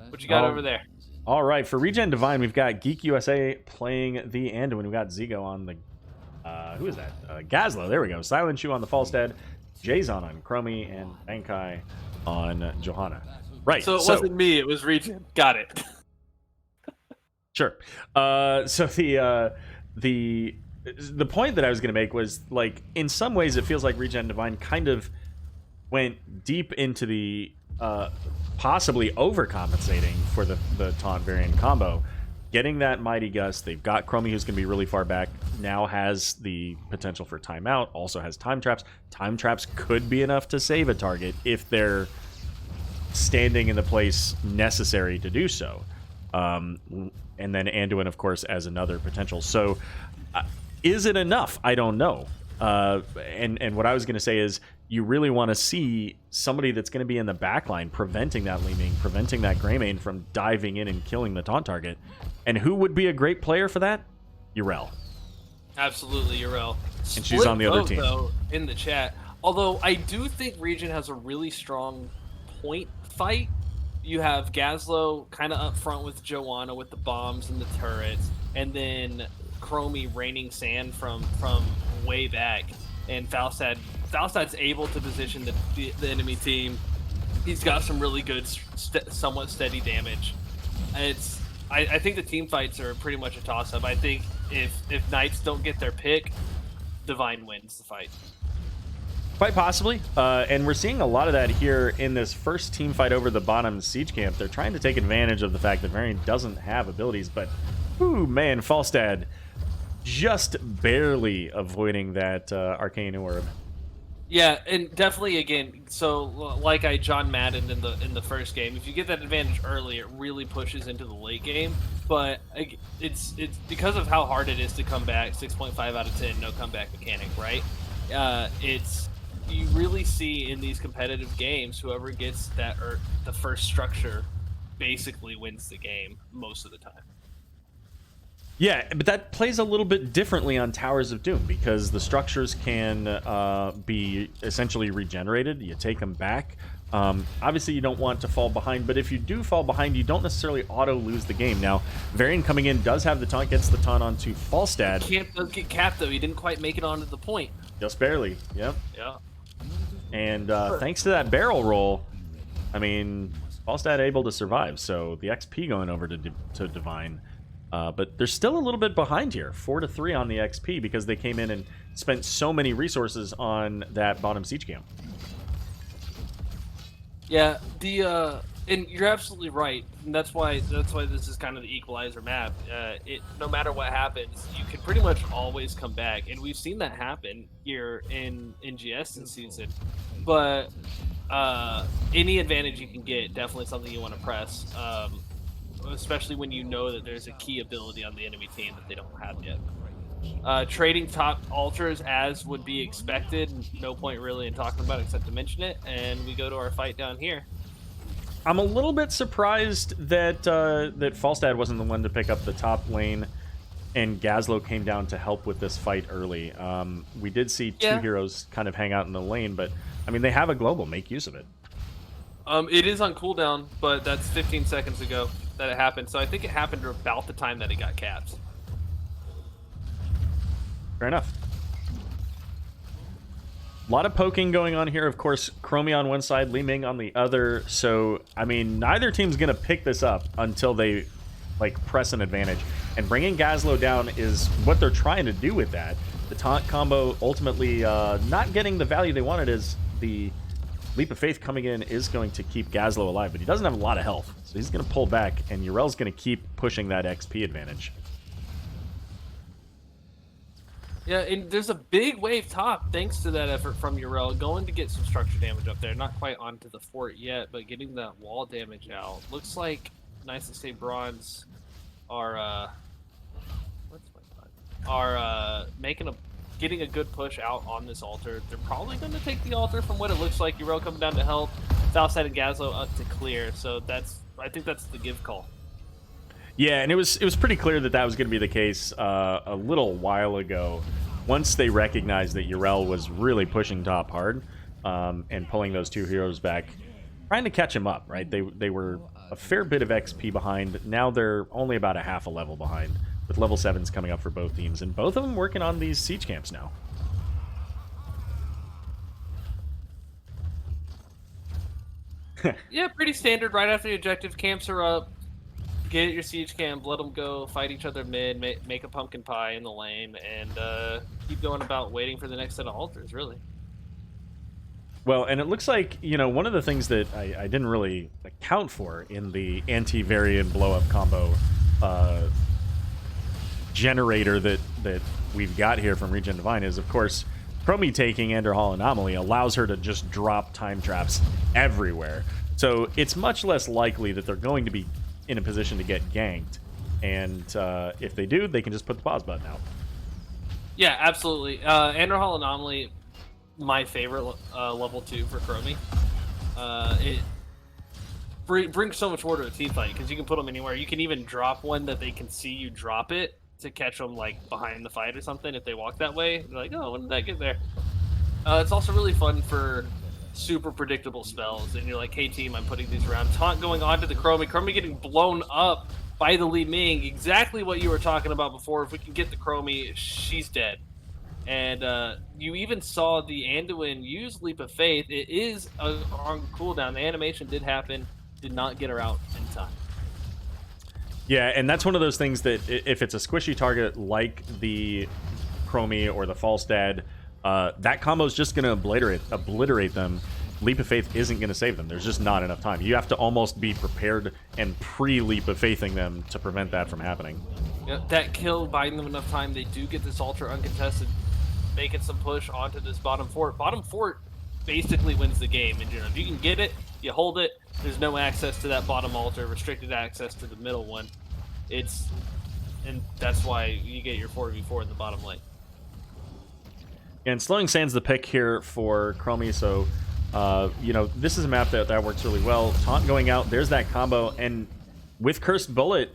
What you got over there? All right, for ReGen Divine, we've got Geek USA playing the Anduin. We got Zigo on the, who is that? Gazlo, there we go. Silent Shoe on the Falstad, Jason on Chromie, and Bankai on Johanna. Right. So it wasn't me, it was ReGen. Got it. Sure. So the point that I was going to make was, like, in some ways it feels like ReGen Divine kind of went deep into the possibly overcompensating for the taunt variant combo. Getting that Mighty Gust, they've got Chromie, who's going to be really far back, now has the potential for timeout, also has time traps. Time traps could be enough to save a target if they're standing in the place necessary to do so. And then Anduin, of course, as another potential. So is it enough? I don't know. And what I was going to say is, you really want to see somebody that's going to be in the backline preventing that Li Ming, preventing that Greymane from diving in and killing the taunt target. And who would be a great player for that? Yrel. Absolutely, Yrel. And she's on the other team. Though, in the chat. Although I do think ReGen has a really strong point fight. You have Gazlo kind of up front with Joanna with the bombs and the turrets, and then Chromie raining sand from way back, and Falstad's able to position the enemy team. He's got some really good, somewhat steady damage. I think the team fights are pretty much a toss-up. I think if Knights don't get their pick, Divine wins the fight. Quite possibly. And we're seeing a lot of that here in this first team fight over the bottom siege camp. They're trying to take advantage of the fact that Varian doesn't have abilities, but, ooh, man, Falstad just barely avoiding that arcane orb. Yeah, and definitely, again, so like I John Madden in the first game, if you get that advantage early, it really pushes into the late game. But it's because of how hard it is to come back. 6.5 out of 10, no comeback mechanic, right? You really see in these competitive games, whoever gets that the first structure basically wins the game most of the time. Yeah, but that plays a little bit differently on Towers of Doom, because the structures can be essentially regenerated. You take them back. Obviously, you don't want to fall behind, but if you do fall behind, you don't necessarily auto-lose the game. Now, Varian coming in does have the taunt, gets the taunt onto Falstad. Camp does get capped, though. He didn't quite make it onto the point. Just barely, yep. Yeah. And thanks to that barrel roll, I mean, Falstad able to survive, so the XP going over to Divine. But they're still a little bit behind here, 4-3 on the XP, because they came in and spent so many resources on that bottom siege camp. Yeah, and you're absolutely right. And that's why this is kind of the equalizer map. No matter what happens, you can pretty much always come back, and we've seen that happen here in NGS this season. But any advantage you can get, definitely something you want to press. Especially when you know that there's a key ability on the enemy team that they don't have yet. Trading top altars as would be expected, no point really in talking about it except to mention it, and we go to our fight down here. I'm a little bit surprised that that Falstad wasn't the one to pick up the top lane, and Gazlo came down to help with this fight early. We did see two heroes kind of hang out in the lane, but I mean, they have a global, make use of it. It is on cooldown, but that's 15 seconds ago that it happened, so I think it happened about the time that it got capped. Fair enough. A lot of poking going on here. Of course, Chromie on one side, Li Ming on the other. So, I mean, neither team's going to pick this up until they, like, press an advantage. And bringing Gazlo down is what they're trying to do with that. The taunt combo ultimately not getting the value they wanted, as the Leap of Faith coming in is going to keep Gazlo alive, but he doesn't have a lot of health. So he's going to pull back, and Yrel's going to keep pushing that XP advantage. Yeah, and there's a big wave top thanks to that effort from Yrel, going to get some structure damage up there. Not quite onto the fort yet, but getting that wall damage out. Looks like Nice to Stay Bronze are getting a good push out on this altar. They're probably going to take the altar from what it looks like. Yrel coming down to help. Falstad and Gazlo up to clear. So I think that's the give call. Yeah, and it was pretty clear that was going to be the case a little while ago. Once they recognized that Yrel was really pushing top hard and pulling those two heroes back, trying to catch him up, right? They were a fair bit of XP behind. Now they're only about a half a level behind, with level 7s coming up for both teams, and both of them working on these siege camps now. Yeah, pretty standard. Right after the objective, camps are up. get your siege camp, let them go fight each other mid, make a pumpkin pie in the lane, and keep going about waiting for the next set of altars, really. Well, and it looks like, you know, one of the things that I didn't really account for in the anti-variant blow-up combo generator that we've got here from ReGen Divine is, of course, Chromie taking Ender Hall Anomaly allows her to just drop time traps everywhere. So it's much less likely that they're going to be in a position to get ganked. And if they do, they can just put the pause button out. Yeah, absolutely. Ender Hall Anomaly, my favorite level 2 for Chromie. It brings so much more to a team fight because you can put them anywhere. You can even drop one that they can see you drop it to catch them like behind the fight or something. If they walk that way, they're like, oh, when did that get there? It's also really fun for super predictable spells, and you're like, hey team, I'm putting these around. Taunt going on to the Chromie getting blown up by the Li Ming, exactly what you were talking about before. If we can get the Chromie, she's dead. And you even saw the Anduin use Leap of Faith. It is on cooldown. The animation did happen, did not get her out in time. Yeah, and that's one of those things that if it's a squishy target like the Chromie or the False Dad, that combo is just going to obliterate them. Leap of Faith isn't going to save them. There's just not enough time. You have to almost be prepared and pre-Leap of Faithing them to prevent that from happening. Yeah, that kill buying them enough time. They do get this Ultra uncontested, making some push onto this bottom fort. Bottom fort basically wins the game in general. If you can get it, you hold it. There's no access to that bottom altar, restricted access to the middle one. And that's why you get your 4v4 in the bottom lane. And Slowing Sand's the pick here for Chromie, so you know, this is a map that works really well. Taunt going out, there's that combo, and with Cursed Bullet,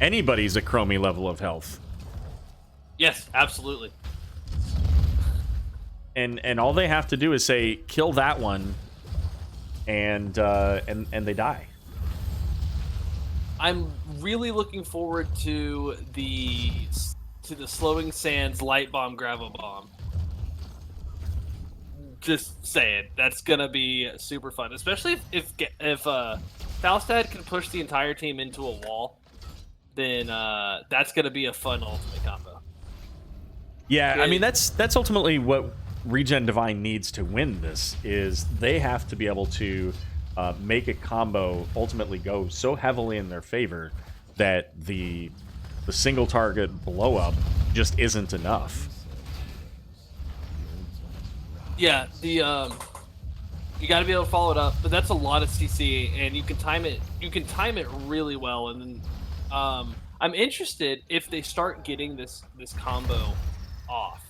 anybody's a Chromie level of health. Yes, absolutely. And all they have to do is say, kill that one, and they die. I'm really looking forward to the Slowing Sands Light Bomb Gravel Bomb. Just saying, that's gonna be super fun, especially if Falstad can push the entire team into a wall. Then that's gonna be a fun ultimate combo. Yeah, I mean that's ultimately what ReGen Divine needs to win this. Is they have to be able to make a combo ultimately go so heavily in their favor that the single target blow up just isn't enough. Yeah, you got to be able to follow it up, but that's a lot of CC, and you can time it. You can time it really well, and then I'm interested if they start getting this combo off.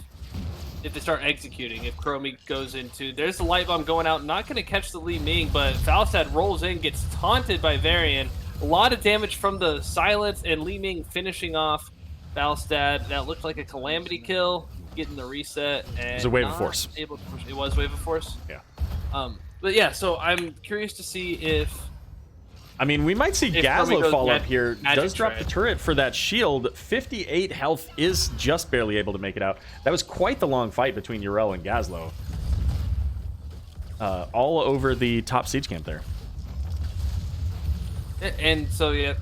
If they start executing, if Chromie goes into, there's the light bomb going out, not going to catch the Li Ming, but Falstad rolls in, gets taunted by Varian. A lot of damage from the silence, and Li Ming finishing off Falstad. That looked like a calamity kill, getting the reset. And it was a wave of force. Able to push. It was wave of force? Yeah. But yeah, so I'm curious to see if... I mean, we might see Gazlo fall up here. Does drop the turret for that shield. 58 health is just barely able to make it out. That was quite the long fight between Yrel and Gazlo. All over the top siege camp there. And so, yeah,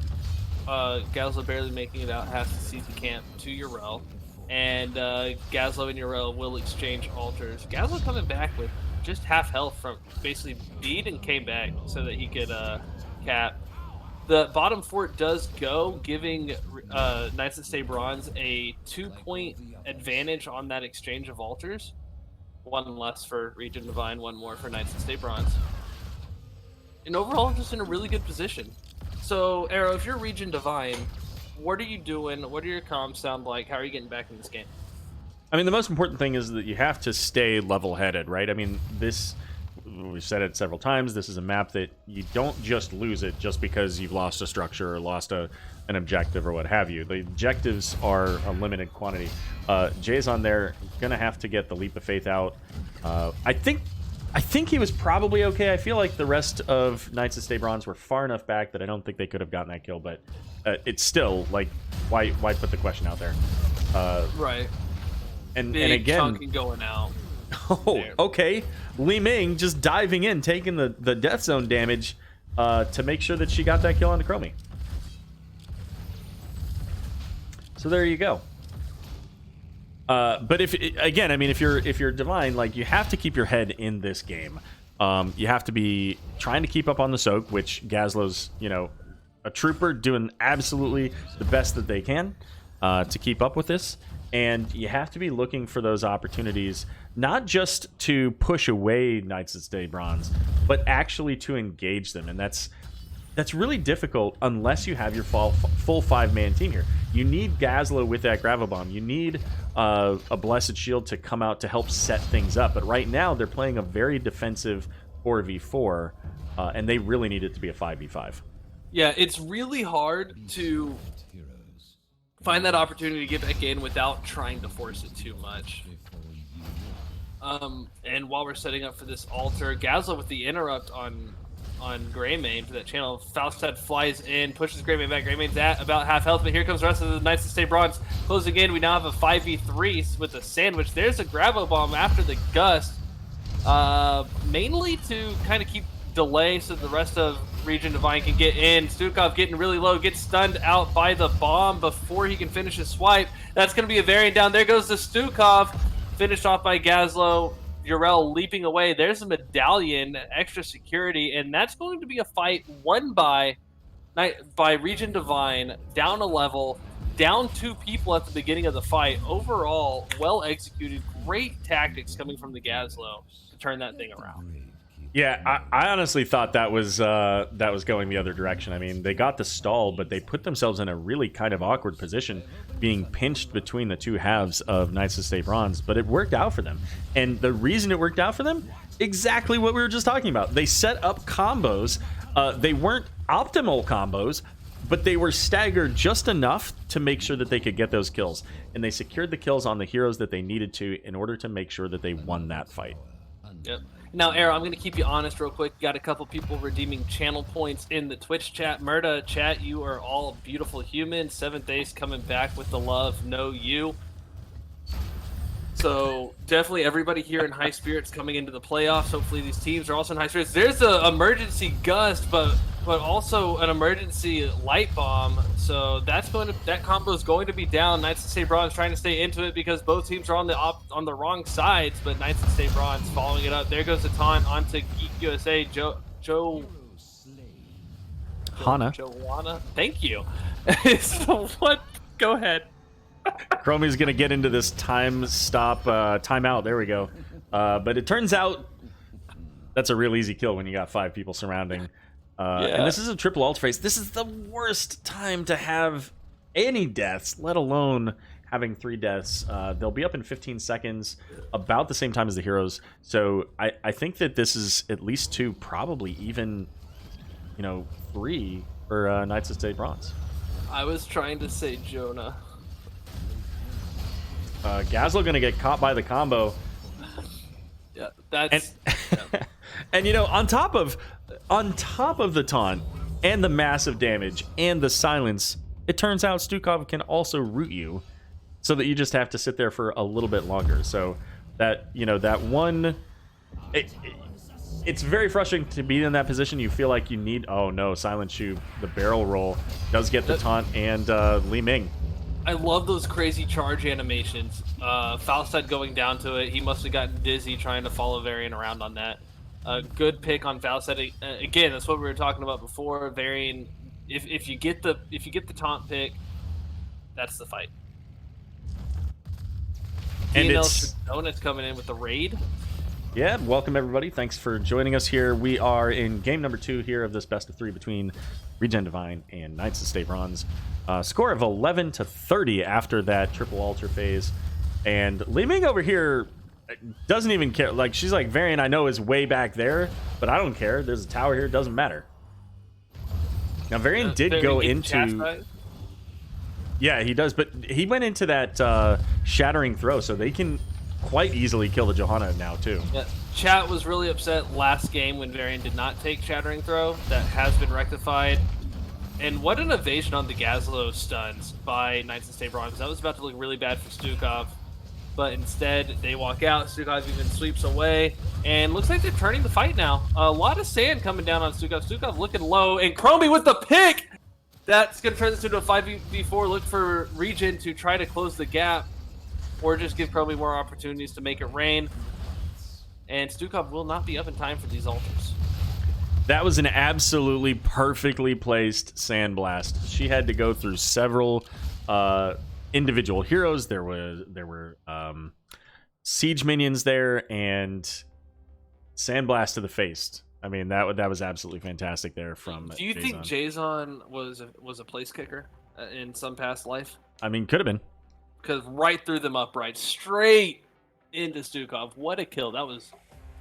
Gazlo barely making it out, has to siege the camp to Yrel. And Gazlo and Yrel will exchange altars. Gazlo coming back with just half health from basically beat and came back so that he could... cap. The bottom fort does go, giving Knights that Stay Bronze a 2-point advantage on that exchange of altars. One less for ReGen Divine, one more for Knights that Stay Bronze. And overall, just in a really good position. So, Arrow, if you're ReGen Divine, what are you doing? What do your comms sound like? How are you getting back in this game? I mean, the most important thing is that you have to stay level-headed, right? I mean, this... We've said it several times, this is a map that you don't just lose it just because you've lost a structure or lost an objective or what have you. The objectives are a limited quantity. Jay's on there, gonna have to get the Leap of Faith out. I think he was probably okay. I feel like the rest of Knights of Stay Bronze were far enough back that I don't think they could have gotten that kill, but it's still, like, why put the question out there? Right. And Big again... chunky going out. Oh, okay. Li Ming just diving in, taking the death zone damage to make sure that she got that kill on the Chromie. So there you go. But if again, I mean, if you're Divine, like, you have to keep your head in this game. You have to be trying to keep up on the soak, which Gazlo's, you know, a trooper doing absolutely the best that they can to keep up with this. And you have to be looking for those opportunities, not just to push away Knights that Stay Bronze, but actually to engage them. And that's really difficult unless you have your full 5-man team here. You need Gazlo with that Gravel Bomb. You need a Blessed Shield to come out to help set things up. But right now, they're playing a very defensive 4v4, and they really need it to be a 5v5. Yeah, it's really hard to find that opportunity to get back in without trying to force it too much. And while we're setting up for this altar, Gazlo with the interrupt on Greymane for that channel. Falstad flies in, pushes Greymane back. Greymane's at about half health, but here comes the rest of the Knights that Stay Bronze closing in. We now have a 5v3 with a sandwich. There's a Gravo Bomb after the Gust, mainly to kind of keep delay so the rest of ReGen Divine can get in. Stukov getting really low, gets stunned out by the bomb before he can finish his swipe. That's going to be a variant down. There goes the Stukov, finished off by Gazlo. Urel leaping away. There's a medallion, extra security, and that's going to be a fight won by ReGen Divine, down a level, down 2 people at the beginning of the fight. Overall, well executed, great tactics coming from the Gazlo to turn that thing around. Yeah, I honestly thought that was going the other direction. I mean, they got the stall, but they put themselves in a really kind of awkward position, being pinched between the 2 halves of Knights of Stay Bronze, but it worked out for them. And the reason it worked out for them, exactly what we were just talking about. They set up combos. They weren't optimal combos, but they were staggered just enough to make sure that they could get those kills. And they secured the kills on the heroes that they needed to in order to make sure that they won that fight. Yep. Now, Arrow, I'm going to keep you honest real quick. Got a couple people redeeming channel points in the Twitch chat. Murda, chat, you are all beautiful humans. 7th Ace coming back with the love. No, you. So, definitely everybody here in high spirits coming into the playoffs. Hopefully these teams are also in high spirits. There's an emergency Gust, but also an emergency Light Bomb. So, that combo is going to be down. Knights of Stay Bronze trying to stay into it because both teams are on the wrong sides, but Knights of Stay Bronze following it up. There goes the taunt onto Geek USA. Joanna. Thank you. So what? Go ahead. Chromie's gonna get into this timeout. There we go. But it turns out that's a real easy kill when you got 5 people surrounding. And this is a triple ult phase. This is the worst time to have any deaths, let alone having 3 deaths. They'll be up in 15 seconds, about the same time as the heroes. So I think that this is at least 2, probably even, 3 for Knights of Stay Bronze. I was trying to say Jonah. Gazlo gonna get caught by the combo. Yeah, that's. And on top of the taunt and the massive damage and the silence, it turns out Stukov can also root you, so that you just have to sit there for a little bit longer. So that that one, it's very frustrating to be in that position. You feel like you need. Oh no, Silent Shoe, the barrel roll does get the taunt, and Li Ming. I love those crazy charge animations. Falstad going down to it. He must have gotten dizzy trying to follow Varian around on that. Good pick on Falstad. Again, that's what we were talking about before. Varian, if you get the taunt pick, that's the fight. And Donuts coming in with the raid. Yeah, welcome everybody. Thanks for joining us here. We are in game number 2 here of this best of 3 between ReGen Divine and Knights of Stay Bronze. Score of 11-30 after that triple altar phase. And Li Ming over here doesn't even care. Like, she's like, Varian, I know is way back there, but I don't care. There's a tower here. It doesn't matter. Now, Varian did go into... Yeah, he does, but he went into that shattering throw, so they can quite easily kill the Johanna now, too. Yeah. Chat was really upset last game when Varian did not take shattering throw. That has been rectified. And what an evasion on the Gazlo stuns by Knights of Stay Bronze. That was about to look really bad for Stukov. But instead, they walk out. Stukov even sweeps away. And looks like they're turning the fight now. A lot of sand coming down on Stukov. Stukov looking low. And Chromie with the pick! that's going to turn this into a 5v4. Look for ReGen to try to close the gap, or just give Chromie more opportunities to make it rain. And Stukov will not be up in time for these altars. That was an absolutely perfectly placed sandblast. She had to go through several individual heroes. There were siege minions there, and sandblast to the face. I mean, that was absolutely fantastic there from. Do you think Jason was a place kicker in some past life? I mean, could have been. Because right through them upright, straight into Stukov. What a kill! That was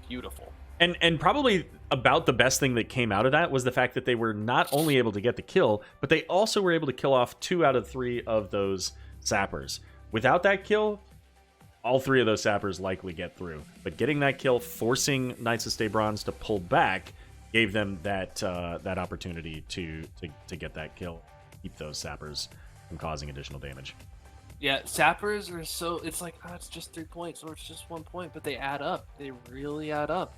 beautiful. And probably about the best thing that came out of that was the fact that they were not only able to get the kill, but they also were able to kill off 2 out of 3 of those sappers. Without that kill, all 3 of those sappers likely get through. But getting that kill, forcing Knights of Stay Bronze to pull back, gave them that opportunity to get that kill, keep those sappers from causing additional damage. Yeah, sappers are so, it's like, oh, it's just 3 points or it's just 1 point, but they add up. They really add up.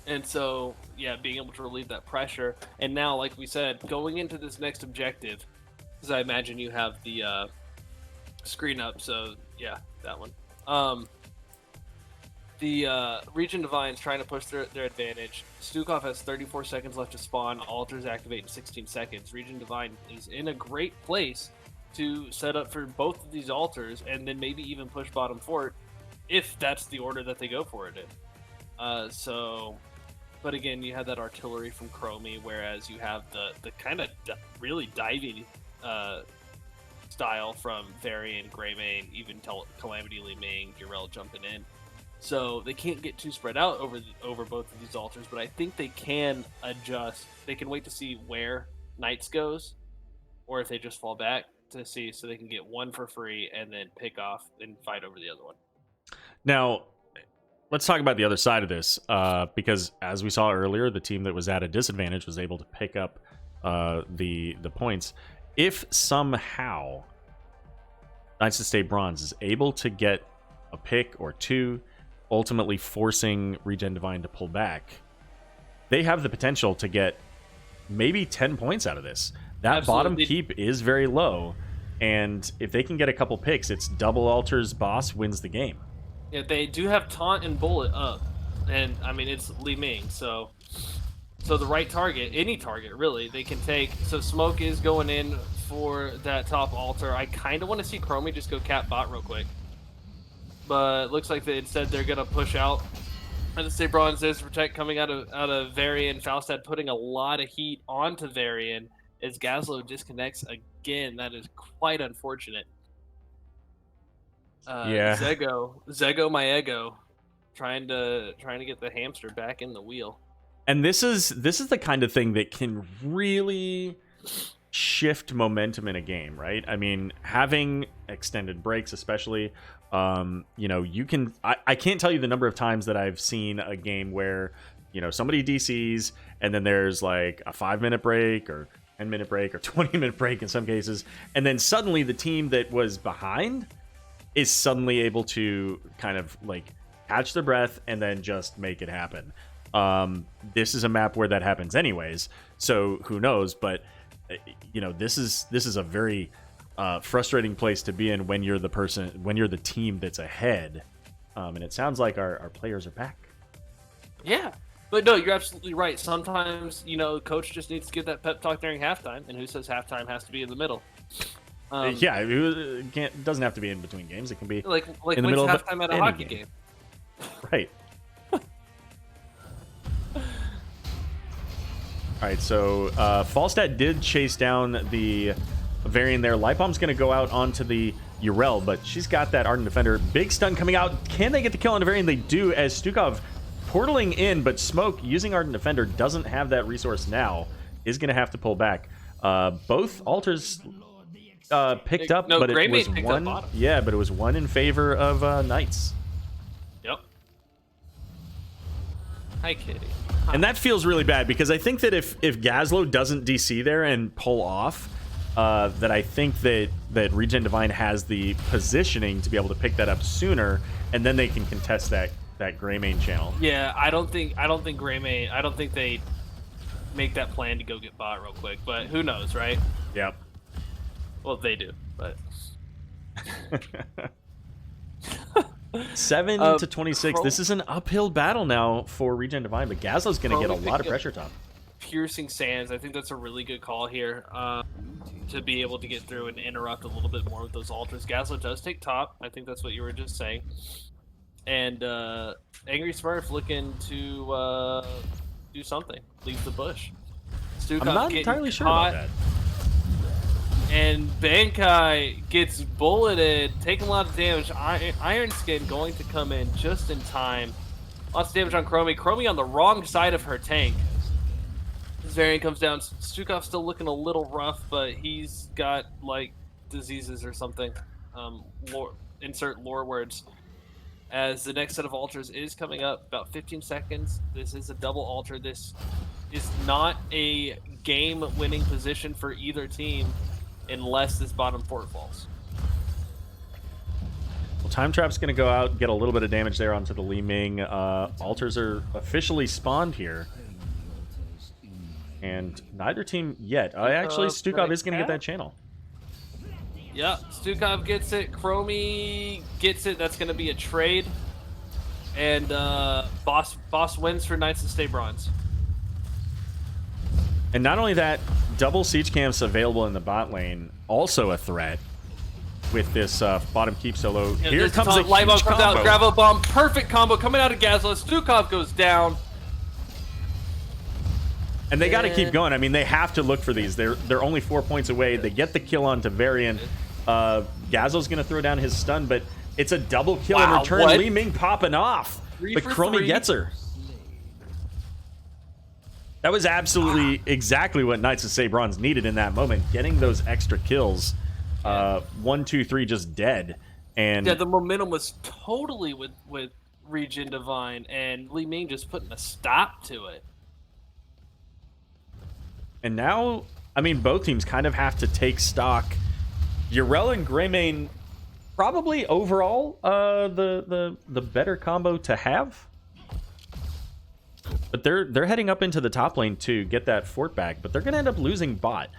And so, yeah, being able to relieve that pressure. And now, like we said, going into this next objective, because I imagine you have the screen up, so yeah, that one. The ReGen Divine's trying to push their advantage. Stukov has 34 seconds left to spawn. Altars activate in 16 seconds. ReGen Divine is in a great place to set up for both of these altars, and then maybe even push bottom fort, if that's the order that they go for it in. But again, you have that artillery from Chromie, whereas you have the kind of really diving style from Varian, Greymane, even Calamity, Li Ming, Jarell jumping in. So they can't get too spread out over both of these altars, but I think they can adjust. They can wait to see where Knights goes, or if they just fall back to see, so they can get one for free and then pick off and fight over the other one. Now, let's talk about the other side of this, because as we saw earlier, the team that was at a disadvantage was able to pick up the points. If somehow Knights of Stay Bronze is able to get a pick or 2, ultimately forcing ReGen Divine to pull back, they have the potential to get maybe 10 points out of this. That Absolutely. Bottom keep is very low, and if they can get a couple picks, it's double altars boss wins the game. Yeah, they do have taunt and bullet up, and I mean it's Li Ming, so the right target, any target really, they can take. So smoke is going in for that top altar. I kind of want to see Chromie just go cap bot real quick, but looks like instead they're gonna push out. And the Stay Bronze is protect coming out of Varian. Falstad putting a lot of heat onto Varian as Gazlo disconnects again. That is quite unfortunate. Yeah. Zego my ego, trying to get the hamster back in the wheel. And this is the kind of thing that can really shift momentum in a game, right? I mean, having extended breaks, especially, you can. I can't tell you the number of times that I've seen a game where somebody DCs and then there's like a 5-minute break or 10-minute break or 20-minute break in some cases, and then suddenly the team that was behind is suddenly able to kind of like catch their breath and then just make it happen. This is a map where that happens anyways, so who knows? But this is a very frustrating place to be in when you're the team that's ahead. And it sounds like our players are back. Yeah, but no, you're absolutely right. Sometimes coach just needs to give that pep talk during halftime, and who says halftime has to be in the middle? Yeah, it doesn't have to be in between games. It can be like in the middle of halftime at a any hockey game. Right. All right, so Falstad did chase down the Varian there. Lightbomb's going to go out onto the Urel, but she's got that Ardent Defender. Big stun coming out. Can they get the kill on the Varian? They do, as Stukov portaling in, but Smoke, using Ardent Defender, doesn't have that resource now. Is going to have to pull back. Both altars picked up, but it was one. Yeah, but it was one in favor of Knights. Yep. Hi, Kitty. And that feels really bad because I think that if Gazlo doesn't DC there and pull off, that I think that ReGen Divine has the positioning to be able to pick that up sooner, and then they can contest that Greymane channel. Yeah, I don't think Greymane. I don't think they make that plan to go get bot real quick. But who knows, right? Yep. Well, they do, but 7 to 26. Chrome- This is an uphill battle now for ReGen Divine, but Gazlo's going to get a Chrome lot of picked up pressure top. Piercing Sands. I think that's a really good call here to be able to get through and interrupt a little bit more with those altars. Gazlo does take top. I think that's what you were just saying. And Angry Smurf looking to do something. Leave the bush. I'm not entirely sure about that. And Bankai gets bulleted, taking a lot of damage. Iron Skin going to come in just in time. Lots of damage on Chromie. Chromie on the wrong side of her tank. This variant comes down. Stukov's still looking a little rough, but he's got, like, diseases or something. Insert lore words. As the next set of altars is coming up, about 15 seconds. This is a double altar. This is not a game-winning position for either team unless this bottom fort falls. Well, Time Trap's going to go out, get a little bit of damage there onto the Li Ming. Altars are officially spawned here. And neither team yet. Actually, Stukov is going to get that channel. Yeah, Stukov gets it. Chromie gets it. That's going to be a trade. And Boss wins for Knights of Stay Bronze. And not only that, double siege camps available in the bot lane, also a threat with this bottom keep solo. Yeah, here comes a Light Bomb huge comes combo. out, Gravel Bomb, perfect combo coming out of Gazlo. Stukov goes down. And they got to keep going. I mean, they have to look for these. They're only 4 points away. They get the kill onto Varian. Gazlo's going to throw down his stun, but it's a double kill in return. What? Li Ming popping off. But Chromie gets her. That was absolutely exactly what Knights of Sabronze needed in that moment. Getting those extra kills. 1, 2, 3 just dead. And yeah, the momentum was totally with ReGen Divine, and Li Ming just putting a stop to it. And now, I mean, both teams kind of have to take stock. Yrel and Greymane, probably overall the better combo to have. But they're heading up into the top lane to get that fort back, but they're going to end up losing bot.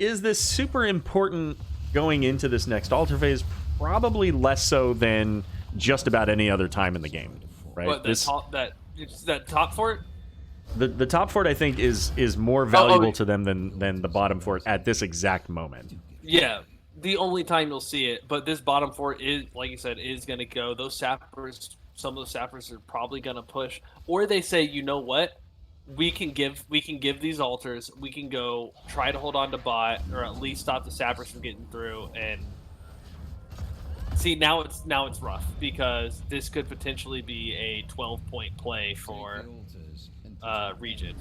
Is this super important going into this next altar phase? Probably less so than just about any other time in the game, right? What, that top fort? The top fort, I think, is more valuable to them than the bottom fort at this exact moment. Yeah, the only time you'll see it. But this bottom fort is, like you said, is going to go. Those sappers, some of those sappers are probably going to push, or they say, you know what, we can give these altars. We can go try to hold on to bot, or at least stop the sappers from getting through. And see, now it's rough because this could potentially be a 12-point play for ReGen.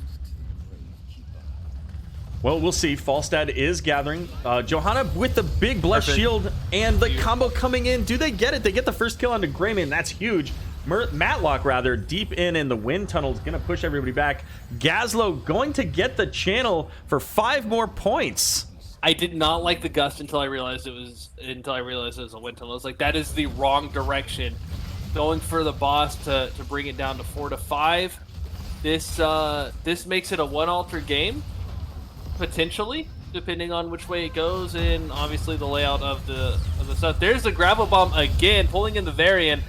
Well, we'll see. Falstad is gathering. Johanna with the big blessed shield and the combo coming in. Do they get it? They get the first kill onto Greymane. That's huge. Matlock, rather, deep in the wind tunnel is going to push everybody back. Gazlo going to get the channel for 5 more points. I did not like the gust until I realized it was a wind tunnel. I was like, that is the wrong direction. Going for the boss to bring it down to 4 to 5. This makes it a 1 altar game, potentially, depending on which way it goes, and obviously the layout of the stuff. There's the gravel bomb again, pulling in the Varian,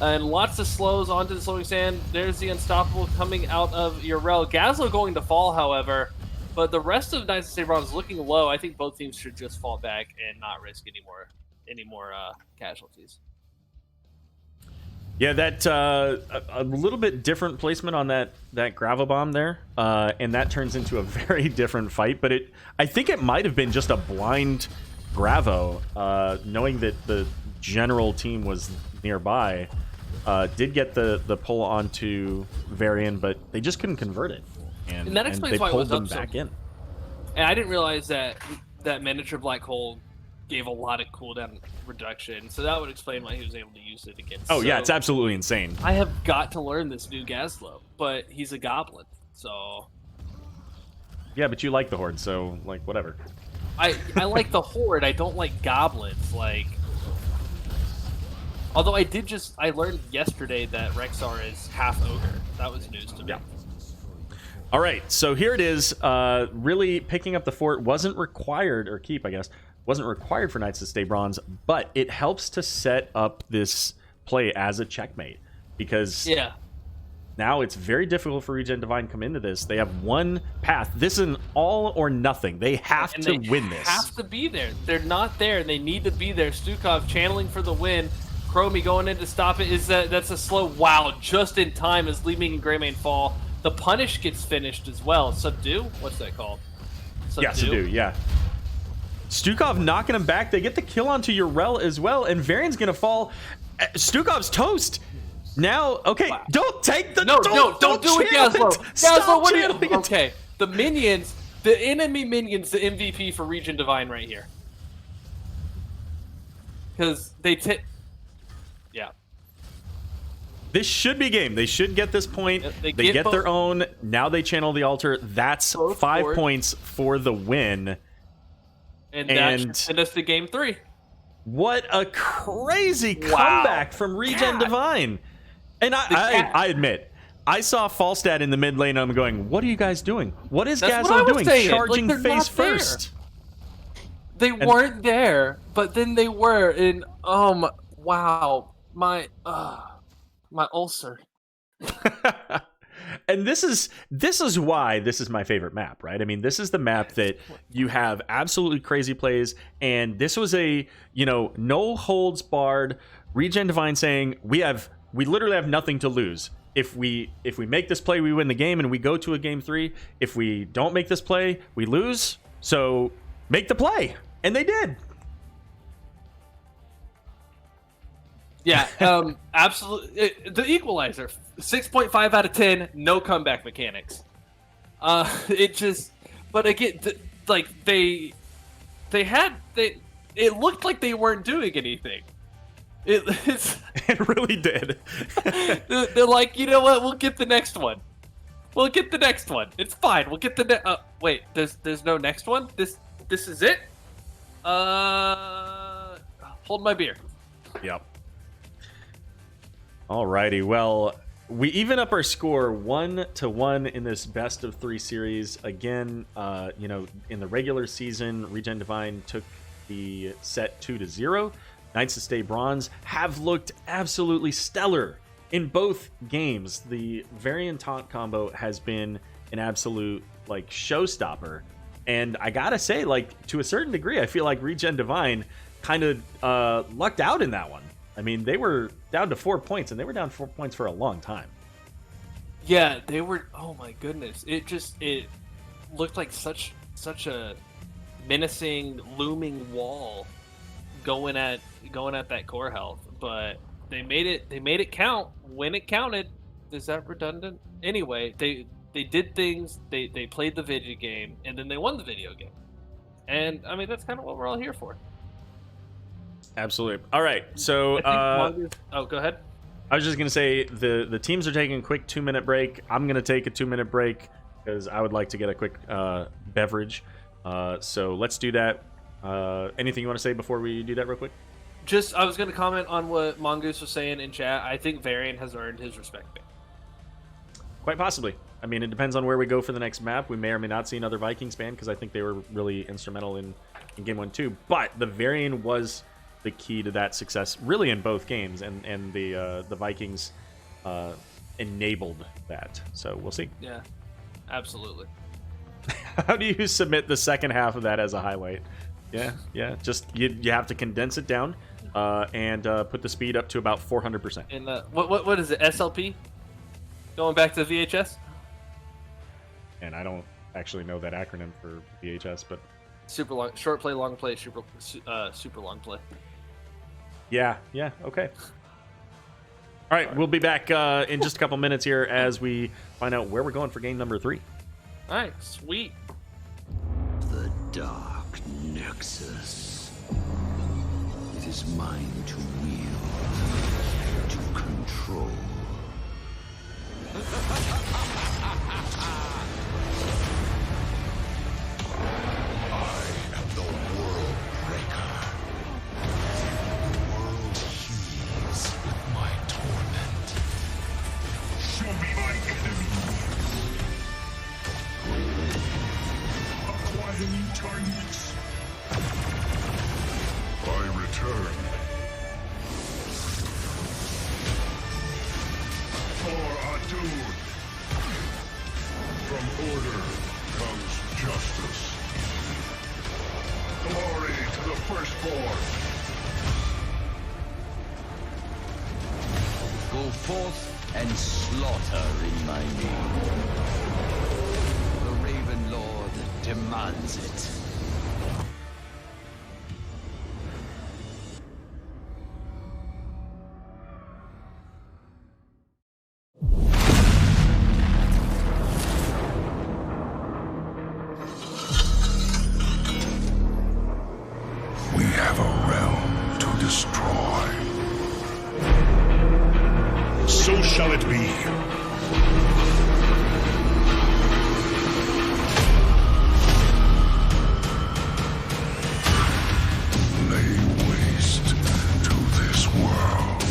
and lots of slows onto the slowing sand. There's the unstoppable coming out of Yrel. Gazlo going to fall, however, but the rest of Knights of Sabron is looking low. I think both teams should just fall back and not risk any more casualties. Yeah, that a little bit different placement on that gravel bomb there, and that turns into a very different fight. But I think it might have been just a blind Gravo, knowing that the general team was nearby. Did get the pull onto Varian, but they just couldn't convert it, and that explains they why it pulled was them up back in. And I didn't realize that miniature black hole gave a lot of cooldown reduction, so that would explain why he was able to use it against. Oh yeah, it's absolutely insane. I have got to learn this new Gazlo, but he's a goblin, so Yeah, but you like the Horde, so like whatever. I like the Horde. I don't like goblins. Like, although I learned yesterday that Rexar is half ogre. That was news to me. Yeah. All right, so here it is. Really picking up the fort wasn't required, or keep, I guess, wasn't required for Knights to stay bronze, but it helps to set up this play as a checkmate because now it's very difficult for ReGen Divine to come into this. They have one path. This is an all or nothing. They have to win this. They have to be there. They're not there, and they need to be there. Stukov channeling for the win. Chromie going in to stop it. That's a slow wow, just in time as Leeming and Greymane fall. The punish gets finished as well. Subdue? What's that called? Subdue? Yeah, subdue, yeah. Stukov knocking him back. They get the kill onto Urel as well, and Varian's gonna fall. Stukov's toast. Now, okay, wow. Don't take the... Don't do it, Dazzlo. Dazzlo, what are you... channeling it. Okay, the minions, the enemy minions, the MVP for ReGen Divine right here. Because they yeah. This should be game. They should get this point. Yep, they get their own. Now they channel the altar. That's 5 points for the win. And that should send us to game 3. What a crazy comeback from ReGen Divine. And I admit, I saw Falstad in the mid lane. I'm going, what are you guys doing? What is Gazlo doing? Saying. Charging like, face first. They weren't there, but then they were. And wow, my ulcer. And this is why this is my favorite map, right? I mean, this is the map that you have absolutely crazy plays, and this was a, no holds barred ReGen Divine saying we literally have nothing to lose. If we make this play, we win the game and we go to a game 3. If we don't make this play, we lose. So make the play. And they did. Yeah, absolutely. The equalizer, 6.5 out of 10, no comeback mechanics. But again, it looked like they weren't doing anything. It really did. They're like, you know what? We'll get the next one. It's fine. We'll get the wait. There's no next one. This is it. Hold my beer. Yep. Alrighty, well, we even up our score 1-1 in this best of 3 series. Again, in the regular season, ReGen Divine took the set 2-0. Knights to stay bronze have looked absolutely stellar in both games. The Varian taunt combo has been an absolute showstopper, and I gotta say, to a certain degree, I feel like ReGen Divine kind of lucked out in that one. I mean, they were down to 4 points, and they were down 4 points for a long time. Yeah, they were. Oh my goodness! It looked like such a menacing, looming wall going at that core health. But they made it count when it counted. Is that redundant? Anyway, they did things. They played the video game, and then they won the video game. And I mean, that's kind of what we're all here for. Absolutely. All right, so go ahead. I was just gonna say the teams are taking a quick 2-minute break. I'm gonna take a 2-minute break because I would like to get a quick beverage. So let's do that. Anything you want to say before we do that, real quick? Just I was gonna comment on what Mongoose was saying in chat. I think Varian has earned his respect back. Quite possibly. I mean, it depends on where we go for the next map. We may or may not see another Vikings ban because I think they were really instrumental in game 1 too. But the Varian was the key to that success really in both games, and the Vikings enabled that, so we'll see. Yeah, absolutely. How do you submit the second half of that as a highlight? Yeah, just you have to condense it down and put the speed up to about 400%. And what is it, SLP, going back to VHS? And I don't actually know that acronym for VHS, but super long, short play, long play, super long play. Yeah, okay. All right, we'll be back in just a couple minutes here as we find out where we're going for game number 3. All right, sweet. The Dark Nexus. It is mine to wield, to control. I am the World Breaker. The world heals with my torment. Show me my enemy. Titans, I return. For Adun. From order comes justice. Glory to the firstborn. Go forth and slaughter in my name. The Raven Lord demands it. We have a realm to destroy. So shall it be. Lay waste to this world.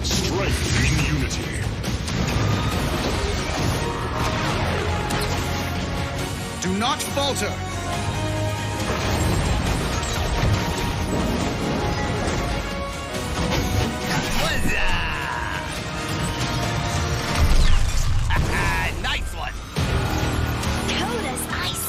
Strength in unity. Do not falter! Nice one! Coda's ice.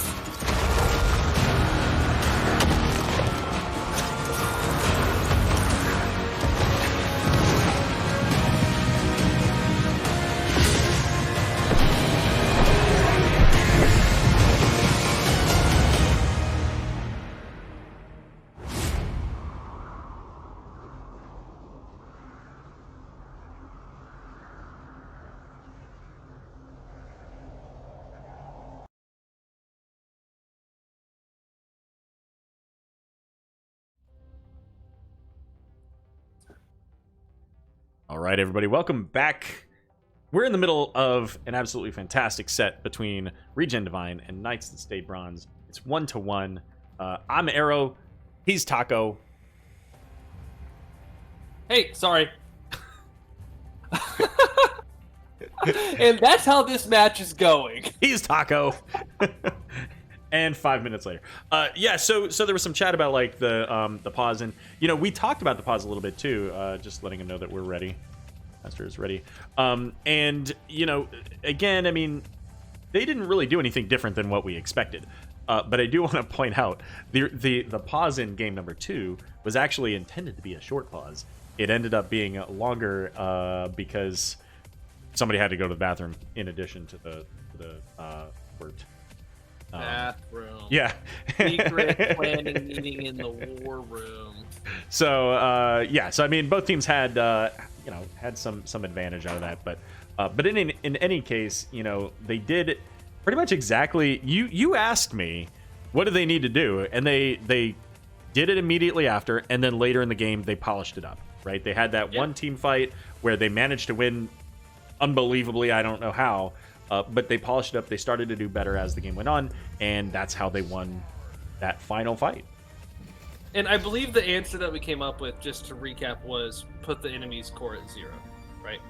All right, everybody, welcome back. We're in the middle of an absolutely fantastic set between ReGen Divine and Knights that stayed bronze. It's 1-1. I'm Arrow. He's Taco. Hey, sorry. And that's how this match is going. He's Taco. And 5 minutes later, yeah. So there was some chat about like the pause, and we talked about the pause a little bit too. Just letting him know that we're ready. Master is ready. And again, I mean, they didn't really do anything different than what we expected. But I do want to point out the pause in game number 2 was actually intended to be a short pause. It ended up being longer because somebody had to go to the bathroom in addition to the word. Bathroom. Yeah. Secret planning meeting in the war room. So yeah. So I mean, both teams had had some advantage out of that, but in any case, they did pretty much exactly. You asked me, what do they need to do, and they did it immediately after, and then later in the game they polished it up. Right? They had that one team fight where they managed to win unbelievably. I don't know how. But they polished it up. They started to do better as the game went on, and that's how they won that final fight. And I believe the answer that we came up with, just to recap, was put the enemy's core at 0, right?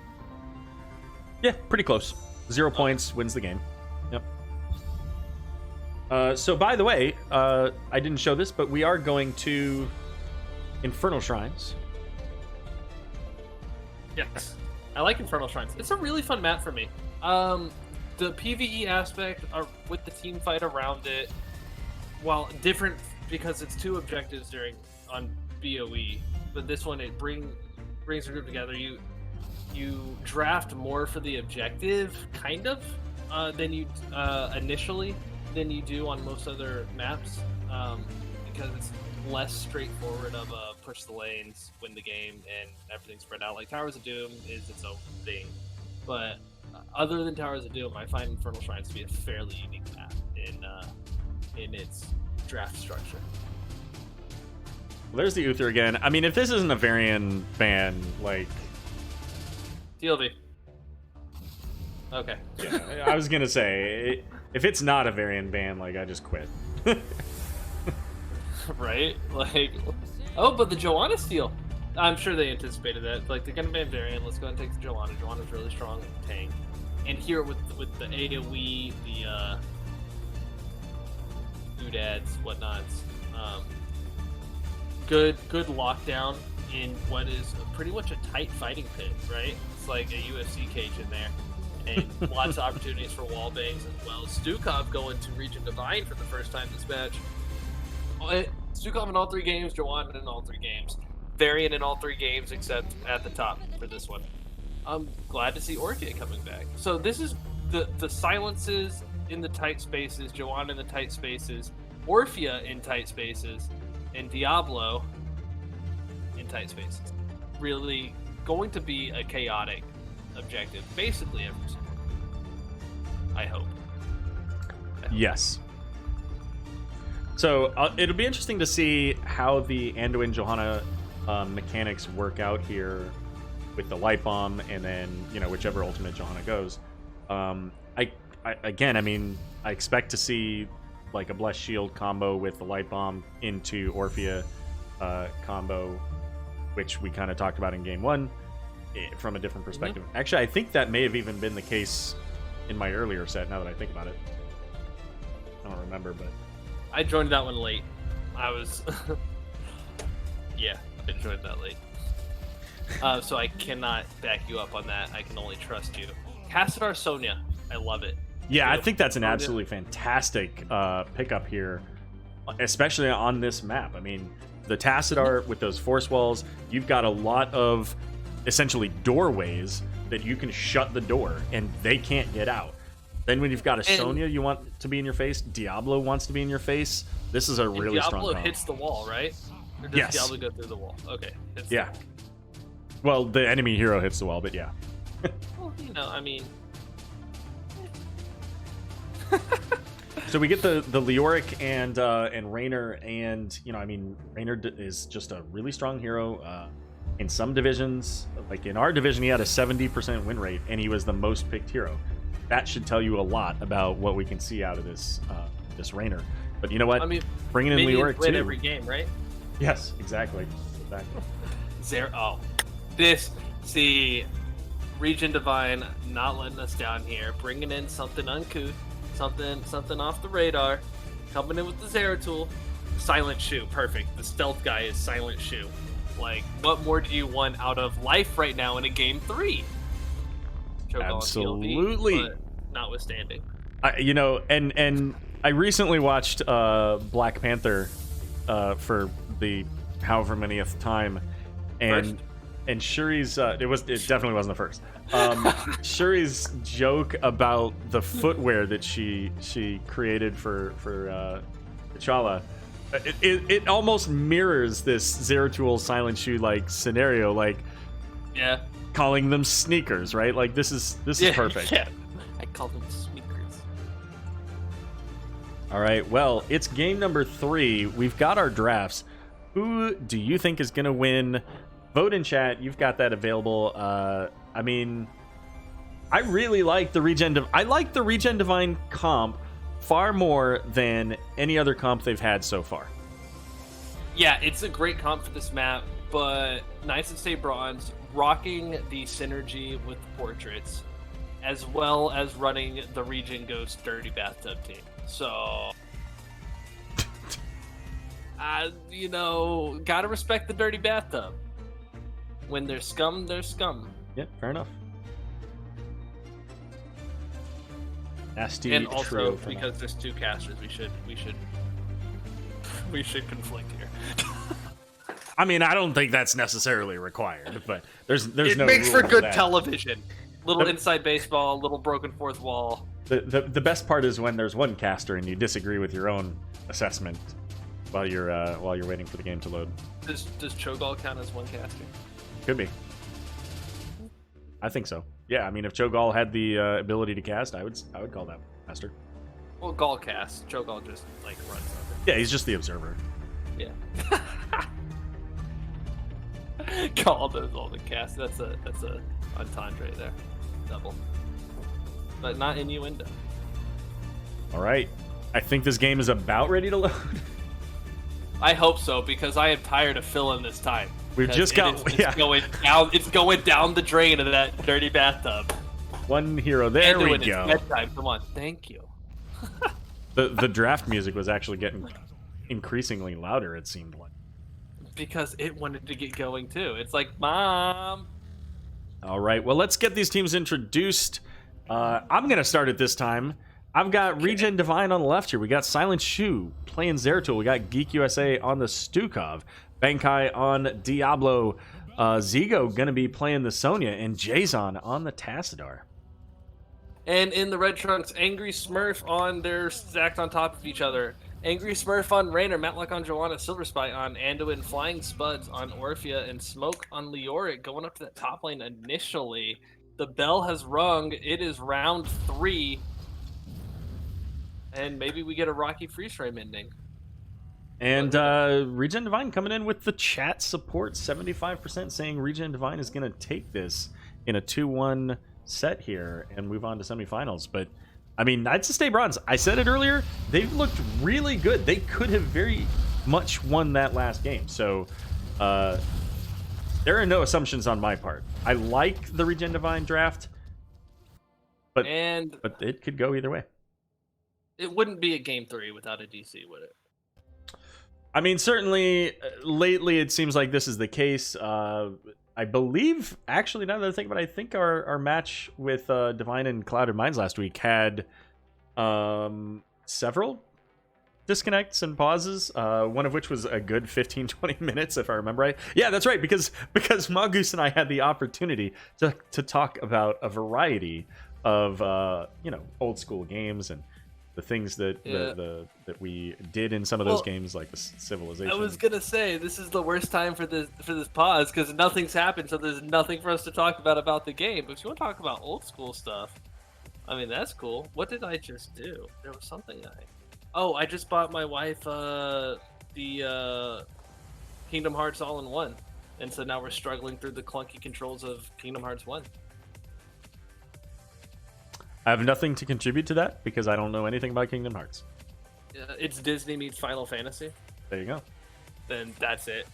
Yeah, pretty close. 0 points wins the game. Yep. So, by the way, I didn't show this, but we are going to Infernal Shrines. Yes. I like Infernal Shrines. It's a really fun map for me. The PvE aspect with the team fight around it, while different because it's 2 objectives on BOE, but this one it brings the group together. You draft more for the objective, kind of, than you initially than you do on most other maps, because it's less straightforward of a push the lanes, win the game, and everything's spread out. Like Towers of Doom is its own thing, but other than Towers of Doom, I find Infernal Shrines to be a fairly unique map in its draft structure. Well, there's the Uther again. I mean, if this isn't a Varian ban, like... TLV. Okay. Yeah, I was gonna say, if it's not a Varian ban, like, I just quit. Right? Like... Oh, but the Joanna steal. I'm sure they anticipated that. Like, they're gonna ban Varian. Let's go ahead and take the Joanna. Joanna's really strong tank. And here with the AoE, the doodads, whatnots, good lockdown in what is pretty much a tight fighting pit, right? It's like a UFC cage in there. And lots of opportunities for wall bangs as well. Stukov going to ReGen Divine for the first time this match. Stukov in all 3 games, Joanna in all 3 games. Varian in all 3 games except at the top for this one. I'm glad to see Orphea coming back. So this is the silences in the tight spaces, Joanna in the tight spaces, Orphea in tight spaces, and Diablo in tight spaces. Really going to be a chaotic objective, basically every single. I hope. Yes. So it'll be interesting to see how the Anduin Johanna mechanics work out here with the light bomb, and then whichever ultimate Johanna goes. I expect to see like a blessed shield combo with the light bomb into Orphea combo, which we kind of talked about in game 1 from a different perspective. Actually, I think that may have even been the case in my earlier set. Now that I think about it, I don't remember, but I joined that one late. I was yeah, I joined that late. So I cannot back you up on that. I can only trust you. Cassadar Sonya, I love it. Yeah, I think that's an absolutely fantastic pickup here, especially on this map. I mean, the Tassadar with those force walls, you've got a lot of essentially doorways that you can shut the door and they can't get out. Then when you've got a Sonya you want to be in your face, Diablo wants to be in your face. This is a really strong Diablo combo. hits the wall, right? Or does Yes. Diablo go through the wall? Okay. Yeah. Well, the enemy hero hits the wall, but yeah. Well, I mean. So we get the Leoric and Raynor, and Raynor is just a really strong hero. In some divisions, like in our division, he had a 70% win rate, and he was the most picked hero. That should tell you a lot about what we can see out of this Raynor. But you know what? I mean, bringing in Leoric win too. every game, right? Yes, exactly. ReGen Divine not letting us down here, bringing in something uncouth, something off the radar, coming in with the Zeratul, Silent Shoe, perfect. The stealth guy is Silent Shoe. Like, what more do you want out of life right now in a game 3? Absolutely. PLV, but notwithstanding. And I recently watched Black Panther for the however manyth time, and Shuri's it definitely wasn't the first. Shuri's joke about the footwear that she created for T'Challa, it almost mirrors this Zeratul Silent Shoe like scenario, like calling them sneakers, right? Like this is perfect. Yeah, I call them sneakers. All right, well, it's game number 3. We've got our drafts. Who do you think is going to win? Vote in chat. You've got that available. I mean, I really like the ReGen. I like the ReGen Divine comp far more than any other comp they've had so far. Yeah, it's a great comp for this map, but Knights of Stay Bronze rocking the synergy with the portraits, as well as running the ReGen Ghost Dirty Bathtub team. So, gotta respect the Dirty Bathtub. When there's scum, there's scum. Yeah, fair enough. Nasty, and also true because there's 2 casters, we should conflict here. I mean, I don't think that's necessarily required, but there's it no. It makes rule for good that. Television. Little inside baseball, little broken fourth wall. The best part is when there's one caster and you disagree with your own assessment while you're waiting for the game to load. Does Cho'Gall count as one caster? Could be. I think so. Yeah, I mean, if Cho'Gall had the ability to cast, I would call that caster. Well, Gall casts. Cho'Gall just runs something. Yeah, he's just the observer. Yeah. Gall does all the cast. That's a entendre there. Double. But not innuendo. All right. I think this game is about ready to load. I hope so, because I am tired of filling this time. We've just got it's going down the drain of that dirty bathtub. one hero. There we It's go. bedtime. Come on, thank you. The draft music was actually getting increasingly louder, it seemed like. Because it wanted to get going too. It's like, Mom. All right, well, let's get these teams introduced. I'm going to start it this time. I've got ReGen Divine on the left here. We got Silent Shu playing Zeratul. We got Geek USA on the Stukov. Bankai on Diablo. Zigo going to be playing the Sonya. And Jason on the Tassadar. And in the red trunks, Angry Smurf on they're stacked on top of each other. Angry Smurf on Raynor, Matlock on Joanna, Silver Spy on Anduin, Flying Spuds on Orphea, and Smoke on Leoric going up to that top lane initially. The bell has rung. It is round 3. And maybe we get a Rocky freeze frame ending. And ReGen Divine coming in with the chat support, 75% saying ReGen Divine is going to take this in a 2-1 set here and move on to semifinals. But I mean, Knights of Stay Bronze, I said it earlier, they've looked really good. They could have very much won that last game. So there are no assumptions on my part. I like the ReGen Divine draft, but it could go either way. It wouldn't be a game 3 without a DC, would it? I mean, certainly lately it seems like this is the case. I believe, actually, now that I think about it, I think our match with Divine and Clouded Minds last week had several disconnects and pauses, one of which was a good 15-20 minutes, if I remember right. Yeah, that's right, because Mongoose and I had the opportunity to talk about a variety of old school games and the things that that we did in some of those games, like the Civilization. I was gonna say this is the worst time for this pause because nothing's happened, so there's nothing for us to talk about the game. But if you want to talk about old school stuff, I mean that's cool. What did I just do? There was something I just bought my wife the Kingdom Hearts All-in-One, and so now we're struggling through the clunky controls of Kingdom Hearts 1. I have nothing to contribute to that because I don't know anything about Kingdom Hearts. It's Disney meets Final Fantasy. There you go. Then that's it.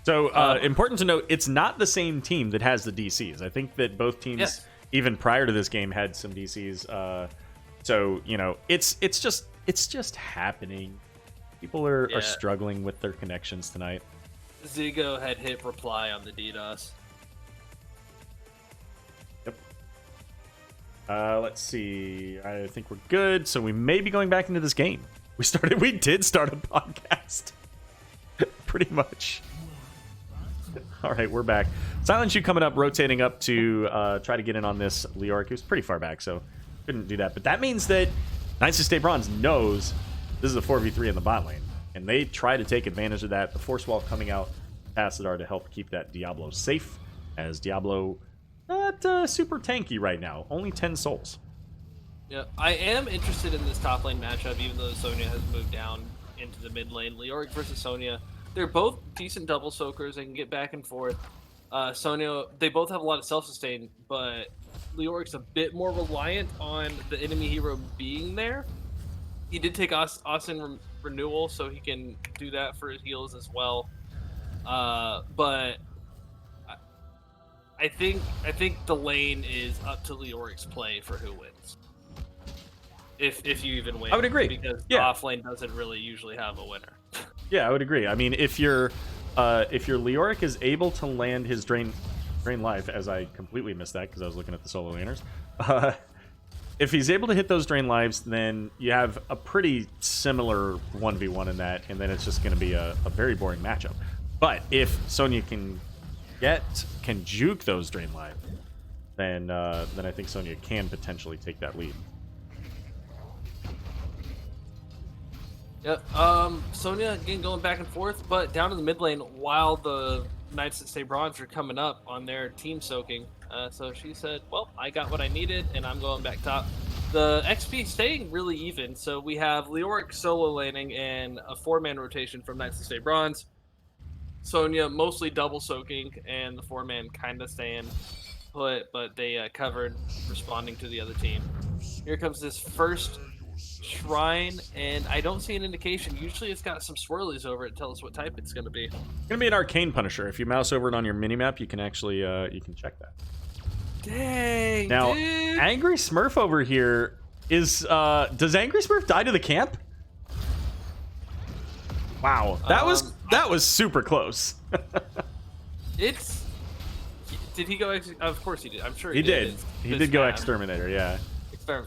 So important to note, it's not the same team that has the DCs. I think that both teams, even prior to this game, had some DCs. So it's just happening. People are struggling with their connections tonight. Zigo had hit reply on the DDoS. Let's see. I think we're good. So we may be going back into this game. We did start a podcast. Pretty much. All right, we're back. Silent Shu coming up, rotating up to try to get in on this Leoric. He was pretty far back, so couldn't do that. But that means that Knights of Stay Bronze knows this is a 4v3 in the bot lane. And they try to take advantage of that. The Force Wall coming out, Tassadar to help keep that Diablo safe, as Diablo not super tanky right now. Only 10 souls. Yeah, I am interested in this top lane matchup, even though Sonya has moved down into the mid lane. Leoric versus Sonya. They're both decent double soakers. They can get back and forth. Sonya, they both have a lot of self-sustain, but Leoric's a bit more reliant on the enemy hero being there. He did take Austin Renewal, so he can do that for his heals as well. But I think the lane is up to Leoric's play for who wins. If you even win. I would agree. Because the off lane doesn't really usually have a winner. Yeah, I would agree. I mean, if your Leoric is able to land his drain life, as I completely missed that because I was looking at the solo laners. If he's able to hit those drain lives, then you have a pretty similar 1v1 in that, and then it's just going to be a very boring matchup. But if Sonya can juke those drain life, then I think Sonya can potentially take that lead. Yep. Sonya again going back and forth, but down in the mid lane while the Knights that Stay Bronze are coming up on their team soaking. So she said, well, I got what I needed, and I'm going back top. The XP staying really even, so we have Leoric solo laning and a 4-man rotation from Knights that Stay Bronze. Sonya mostly double soaking, and the 4-man kind of staying put, but they covered, responding to the other team. Here comes this first shrine, and I don't see an indication. Usually it's got some swirlies over it to tell us what type it's going to be. It's gonna be an arcane Punisher. If you mouse over it on your minimap, you can actually you can check that. Dang, Now, dude. Angry Smurf over here is does Angry Smurf die to the camp? Wow, that was super close. It's... Did he go... Of course he did. I'm sure he, He did. It's He his did go map. Exterminator, yeah.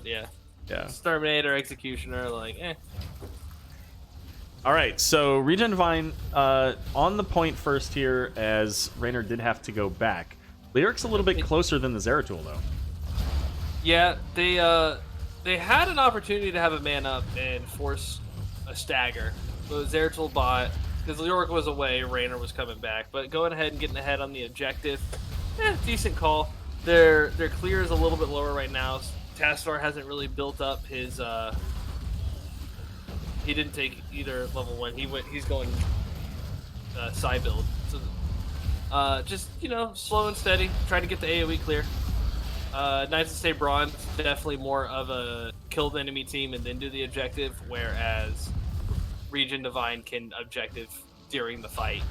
Yeah. Yeah. Exterminator, Executioner, like, eh. All right, so ReGen Divine on the point first here, as Raynor did have to go back. Lyric's a little bit closer than the Zeratul, though. Yeah, they had an opportunity to have a man up and force a stagger. So Zeratul bought, because Lyric was away, Raynor was coming back. But going ahead and getting ahead on the objective, decent call. Their clear is a little bit lower right now. Tassadar hasn't really built up his. He didn't take either level 1. He's going side build. So just slow and steady, trying to get the AOE clear. Knights of Stay Bronze definitely more of a kill the enemy team and then do the objective, whereas ReGen Divine can objective during the fight.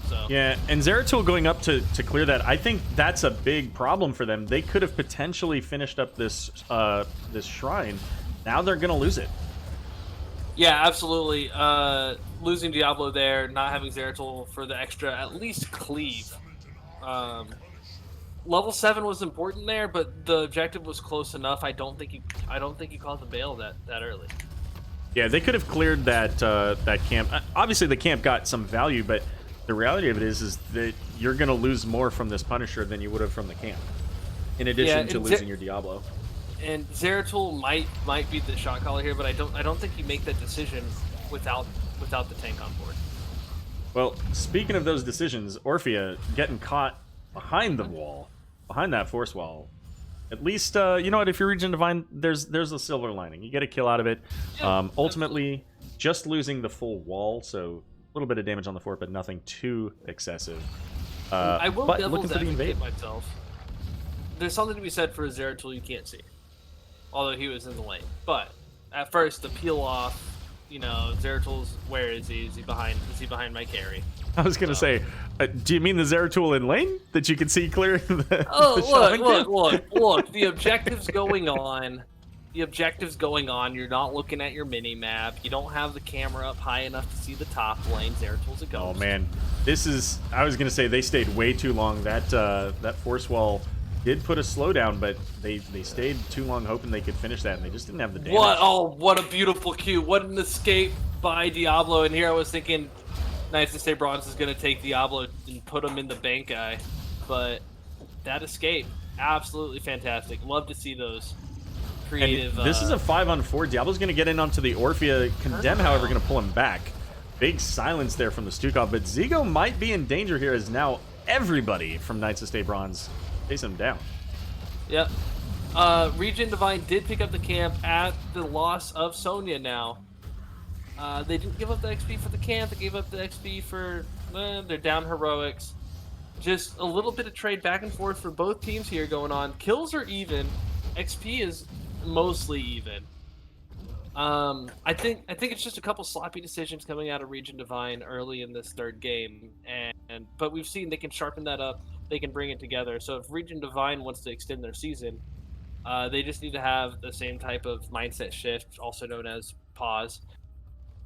So Yeah, and Zeratul going up to clear that, I think that's a big problem for them. They could have potentially finished up this this shrine. Now they're gonna lose it. yeah, absolutely. Losing Diablo there, not having Zeratul for the extra at least cleave. Level 7 was important there, but the objective was close enough. I don't think he called the bail that early. Yeah, they could have cleared that that camp. Obviously, the camp got some value, but the reality of it is that you're going to lose more from this Punisher than you would have from the camp, in addition to losing your Diablo. And Zeratul might be the shot caller here, but I don't think you make that decision without the tank on board. Well, speaking of those decisions, Orphea getting caught behind the wall, behind that force wall. At least, you know what? If you're ReGen Divine, there's a silver lining. You get a kill out of it. Yeah, ultimately, just losing the full wall, so a little bit of damage on the fort, but nothing too excessive. I will but devil's looking for the invade. advocate myself. There's something to be said for a Zeratul you can't see, although he was in the lane. But at first, the peel off, Zeratul's, where is he? Is he behind my carry? I was gonna say, do you mean the Zeratul in lane that you can see clearing the? Oh, the shaman camp? look! The objective's going on. The objective's going on. You're not looking at your mini map. You don't have the camera up high enough to see the top lane. Zeratul's a ghost. Oh man, this is. I was gonna say they stayed way too long. That force wall did put a slowdown, but they stayed too long hoping they could finish that, and they just didn't have the damage. What a beautiful cue! What an escape by Diablo. And here I was thinking, Knights of Stay Bronze is gonna take Diablo and put him in the bank guy, but that escape, absolutely fantastic. Love to see those creative. And this is a 5-on-4. Diablo's going to get in onto the Orphea. Condemn, however, going to pull him back. Big silence there from the Stukov, but Zigo might be in danger here as now everybody from Knights of Stay Bronze facing him down. Yep. ReGen Divine did pick up the camp at the loss of Sonya now. They didn't give up the XP for the camp. They gave up the XP for their down heroics. Just a little bit of trade back and forth for both teams here going on. Kills are even. XP is mostly even. I think it's just a couple sloppy decisions coming out of ReGen Divine early in this third game, but we've seen they can sharpen that up. They can bring it together. So if ReGen Divine wants to extend their season, they just need to have the same type of mindset shift, also known as pause,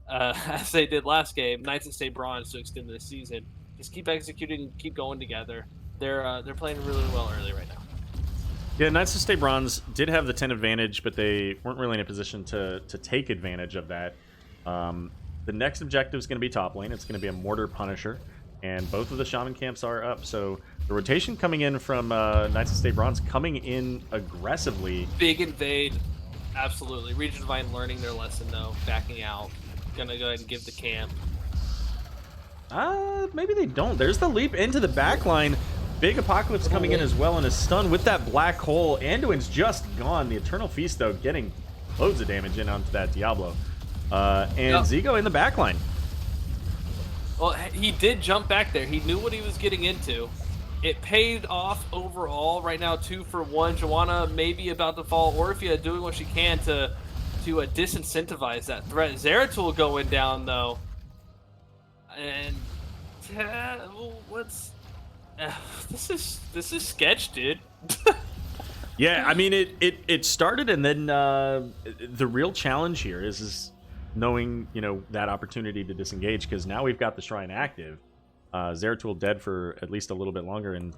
as they did last game. Knights of Stay Bronze to extend this season. Just keep executing, keep going together. They're playing really well early right now. Yeah, Knights of Stay Bronze did have the 10 advantage, but they weren't really in a position to take advantage of that. The next objective is going to be top lane. It's going to be a Mortar Punisher, and both of the Shaman camps are up. So the rotation coming in from Knights of Stay Bronze coming in aggressively. Big invade, absolutely. ReGen Divine learning their lesson, though, backing out. Gonna go ahead and give the camp. Maybe they don't. There's the leap into the backline. Big Apocalypse coming in as well, and a stun with that black hole. Anduin's just gone. The Eternal Feast, though, getting loads of damage in onto that Diablo. And Zigo in the backline. Well, he did jump back there. He knew what he was getting into. It paid off overall. Right now, 2 for 1. Joanna maybe about to fall. Orphea doing what she can to to disincentivize that threat. Zeratul going down though, and what's this is sketch, dude. Yeah, I mean it started, and then the real challenge here is knowing that opportunity to disengage, because now we've got the shrine active. Zeratul dead for at least a little bit longer, and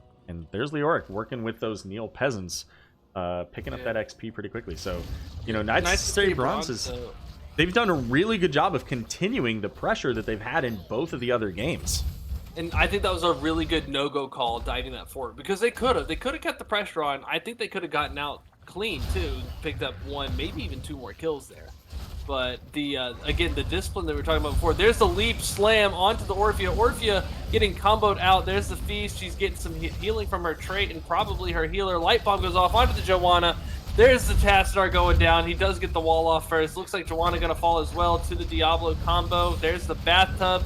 there's Leoric working with those Neil peasants, picking up that XP pretty quickly. So Knights of Stay Bronze they've done a really good job of continuing the pressure that they've had in both of the other games. And I think that was a really good no-go call, diving that fort, because they could have kept the pressure on. I think they could have gotten out clean too, picked up one, maybe even two more kills there. But the again, the discipline that we were talking about before. There's the leap slam onto the Orphea. Orphea getting comboed out. There's the feast. She's getting some healing from her trait and probably her healer. Light bomb goes off onto the Joanna. There's the Tassadar going down. He does get the wall off first. Looks like Joanna gonna fall as well to the Diablo combo. There's the bathtub.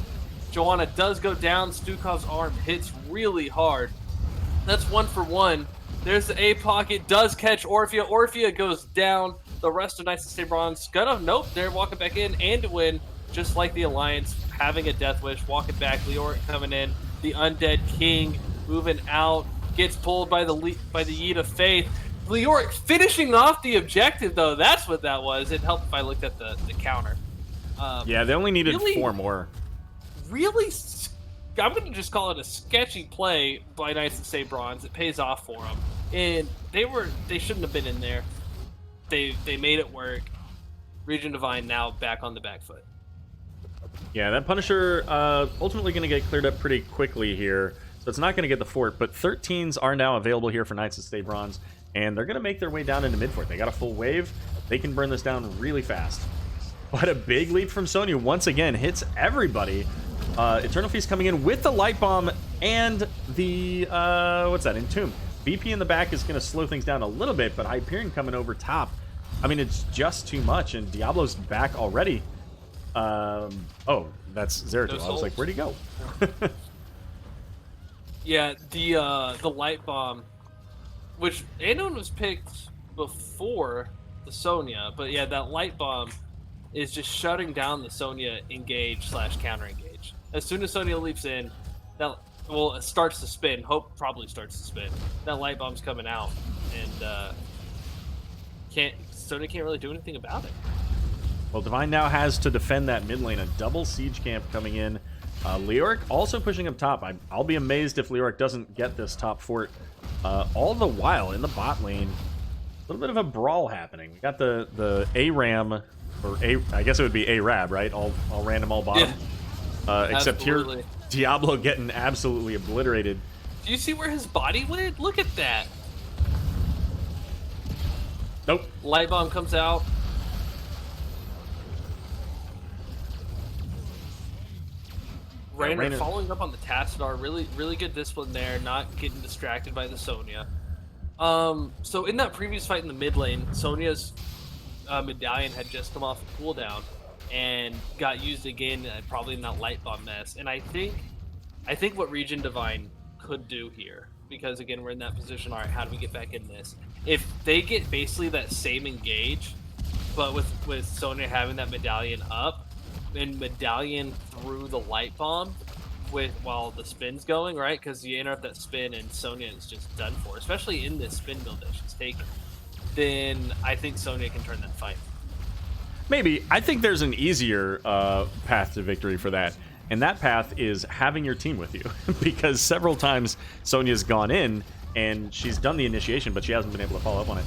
Joanna does go down. Stukov's arm hits really hard. That's 1 for 1. There's the A pocket. Does catch Orphea. Orphea goes down. The rest of Knights of Stay Bronze nope, they're walking back in and to win, just like the Alliance, having a death wish, walking back. Leoric coming in. The Undead King moving out. Gets pulled by the Yeet of Faith. Leoric finishing off the objective, though. That's what that was. It helped if I looked at the counter. Yeah, they only needed really, 4 more. Really, I'm going to just call it a sketchy play by Knights of Stay Bronze. It pays off for them. And they shouldn't have been in there. They made it work. ReGen Divine now back on the back foot. Yeah, that Punisher ultimately going to get cleared up pretty quickly here. So it's not going to get the fort, but 13s are now available here for Knights of Stay Bronze. And they're going to make their way down into mid-fort. They got a full wave. They can burn this down really fast. What a big leap from Sonya. Once again, hits everybody. Eternal Feast coming in with the Light Bomb and the, what's that, Entomb. VP in the back is going to slow things down a little bit, but Hyperion coming over top. I mean, it's just too much, and Diablo's back already. Oh, that's Zeratul. I was like, where'd he go? Yeah, the Light Bomb, which anyone was picked before the Sonya, but yeah, that Light Bomb is just shutting down the Sonya engage / counter engage. As soon as Sonya leaps in, it starts to spin. Hope probably starts to spin. That Light Bomb's coming out, and Sonya can't really do anything about it. Well, Divine now has to defend that mid lane. A double siege camp coming in. Leoric also pushing up top. I'll be amazed if Leoric doesn't get this top fort. All the while in the bot lane, a little bit of a brawl happening. We got the ARAM, or I guess it would be ARAB, right? All random, all bottom. Yeah. Except Absolutely. Here, Diablo getting absolutely obliterated. Do you see where his body went? Look at that. Nope. Light Bomb comes out. Raynor following up on the Tassadar. Really good discipline there. Not getting distracted by the Sonya. So in that previous fight in the mid lane, Sonya's medallion had just come off a cooldown and got used again, probably in that Light Bomb mess. And I think what ReGen Divine could do here, because again we're in that position. All right, how do we get back in this? If they get basically that same engage, but with Sonya having that medallion up and medallion through the Light Bomb while the spin's going, right? Because you interrupt that spin and Sonya is just done for, especially in this spin build that she's taken. Then I think Sonya can turn that fight. Maybe. I think there's an easier path to victory for that. And that path is having your team with you. Because several times Sonya's gone in and she's done the initiation, but she hasn't been able to follow up on it.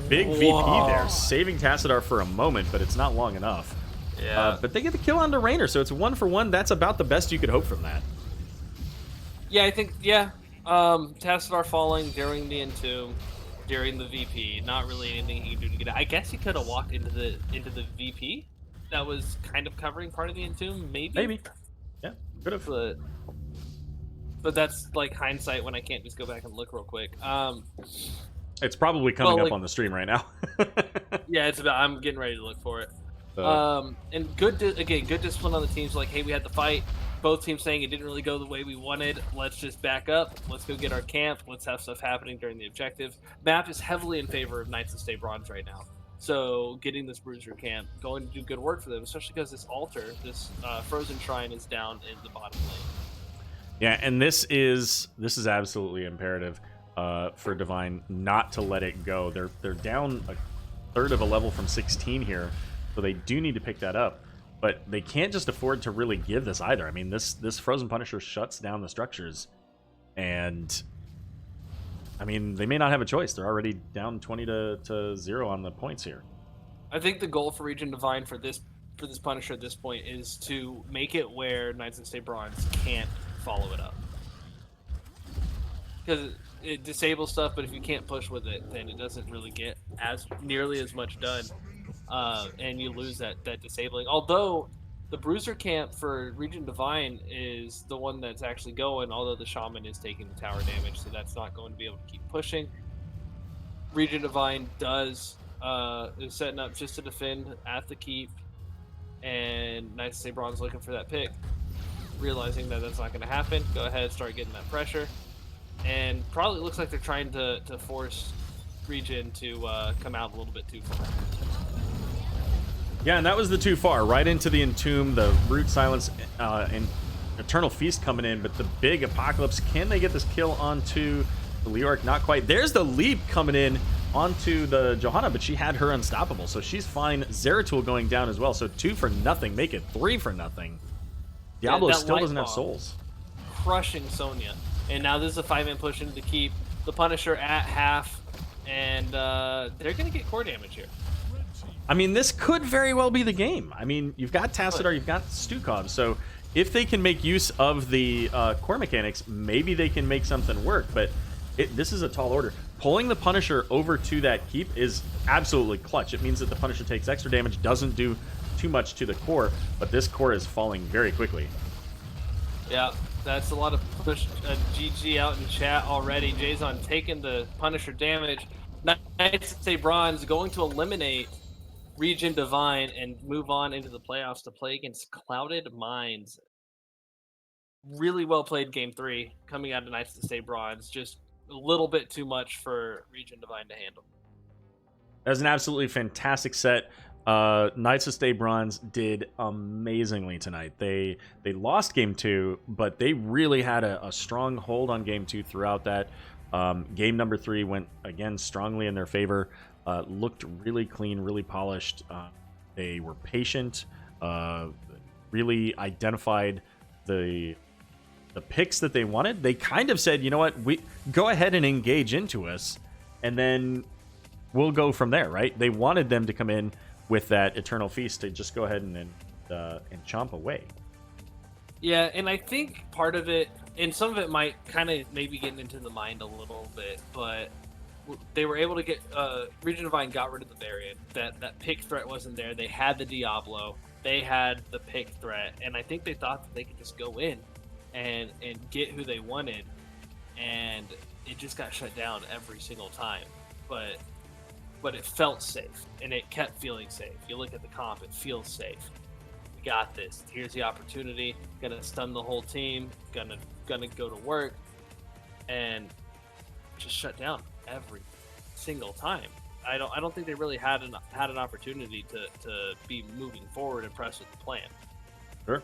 Big VP there, saving Tassadar for a moment, but it's not long enough. Yeah. But they get the kill onto Raynor, so it's 1 for 1. That's about the best you could hope from that. Yeah, I think, yeah. Tassadar falling during the Entomb, during the VP. Not really anything he can do to get out. I guess he could have walked into the VP. That was kind of covering part of the Entomb, maybe? Maybe. Yeah, could have. But that's like hindsight when I can't just go back and look real quick. It's probably coming up on the stream right now. Yeah, I'm getting ready to look for it. And good discipline on the teams. Like, hey, we had the fight. Both teams saying it didn't really go the way we wanted. Let's just back up. Let's go get our camp. Let's have stuff happening during the objective. Map is heavily in favor of Knights of Stay Bronze right now. So getting this Bruiser camp going to do good work for them, especially because this altar, this Frozen Shrine, is down in the bottom lane. Yeah, and this is absolutely imperative for Divine not to let it go. They're down a third of a level from 16 here, so they do need to pick that up. But they can't just afford to really give this either. I mean, this Frozen Punisher shuts down the structures, and I mean, they may not have a choice. They're already down 20 to 0 on the points here. I think the goal for ReGen Divine for this Punisher at this point is to make it where Knights of State Bronze can't follow it up. Because it disables stuff, but if you can't push with it, then it doesn't really get nearly as much done. And you lose that disabling. Although the Bruiser camp for ReGen Divine is the one that's actually going, although the Shaman is taking the tower damage, so that's not going to be able to keep pushing. ReGen Divine is setting up just to defend at the keep, and Knights of St. Bronze looking for that pick. Realizing that that's not going to happen, go ahead, start getting that pressure. And probably looks like they're trying to force ReGen to come out a little bit too far. Yeah, and that was the too far. Right into the Entomb, the Root Silence, and Eternal Feast coming in, but the big Apocalypse, can they get this kill onto the Leoric? Not quite. There's the leap coming in onto the Johanna, but she had her unstoppable, so she's fine. Zeratul going down as well, so 2 for nothing, make it 3 for nothing. Diablo still doesn't have souls. Crushing Sonya. And now this is a 5-man push into the keep. The Punisher at half, and they're going to get core damage here. I mean, this could very well be the game. I mean, you've got Tassadar, you've got Stukov, so if they can make use of the core mechanics, maybe they can make something work, but this is a tall order. Pulling the Punisher over to that keep is absolutely clutch. It means that the Punisher takes extra damage, doesn't do too much to the core, but this core is falling very quickly. Yeah, that's a lot of push. GG out in chat already. Jason taking the Punisher damage. Knights of St. Bronze going to eliminate ReGen Divine and move on into the playoffs to play against Clouded Minds. Really well played game 3 coming out of Knights of St. Bronze. Just a little bit too much for ReGen Divine to handle. That was an absolutely fantastic set. Knights of Stay Bronze did amazingly tonight. They lost game 2, but they really had a strong hold on game 2 throughout that. Game number 3 went again strongly in their favor. Looked really clean, really polished. They were patient. Really identified the picks that they wanted. They kind of said, you know what, we go ahead and engage into us, and then we'll go from there. Right? They wanted them to come in with that Eternal Feast to just go ahead and chomp away. Yeah, and I think part of it, and some of it might kind of maybe get into the mind a little bit, but they were able to get ReGen Divine got rid of the variant. That pick threat wasn't there. They had the Diablo, they had the pick threat, and I think they thought that they could just go in and get who they wanted, and it just got shut down every single time. But it felt safe, and it kept feeling safe. You look at the comp, it feels safe. We got this. Here's the opportunity. Gonna stun the whole team. Gonna go to work, and just shut down every single time. I don't think they really had an opportunity to be moving forward and press with the plan. Sure.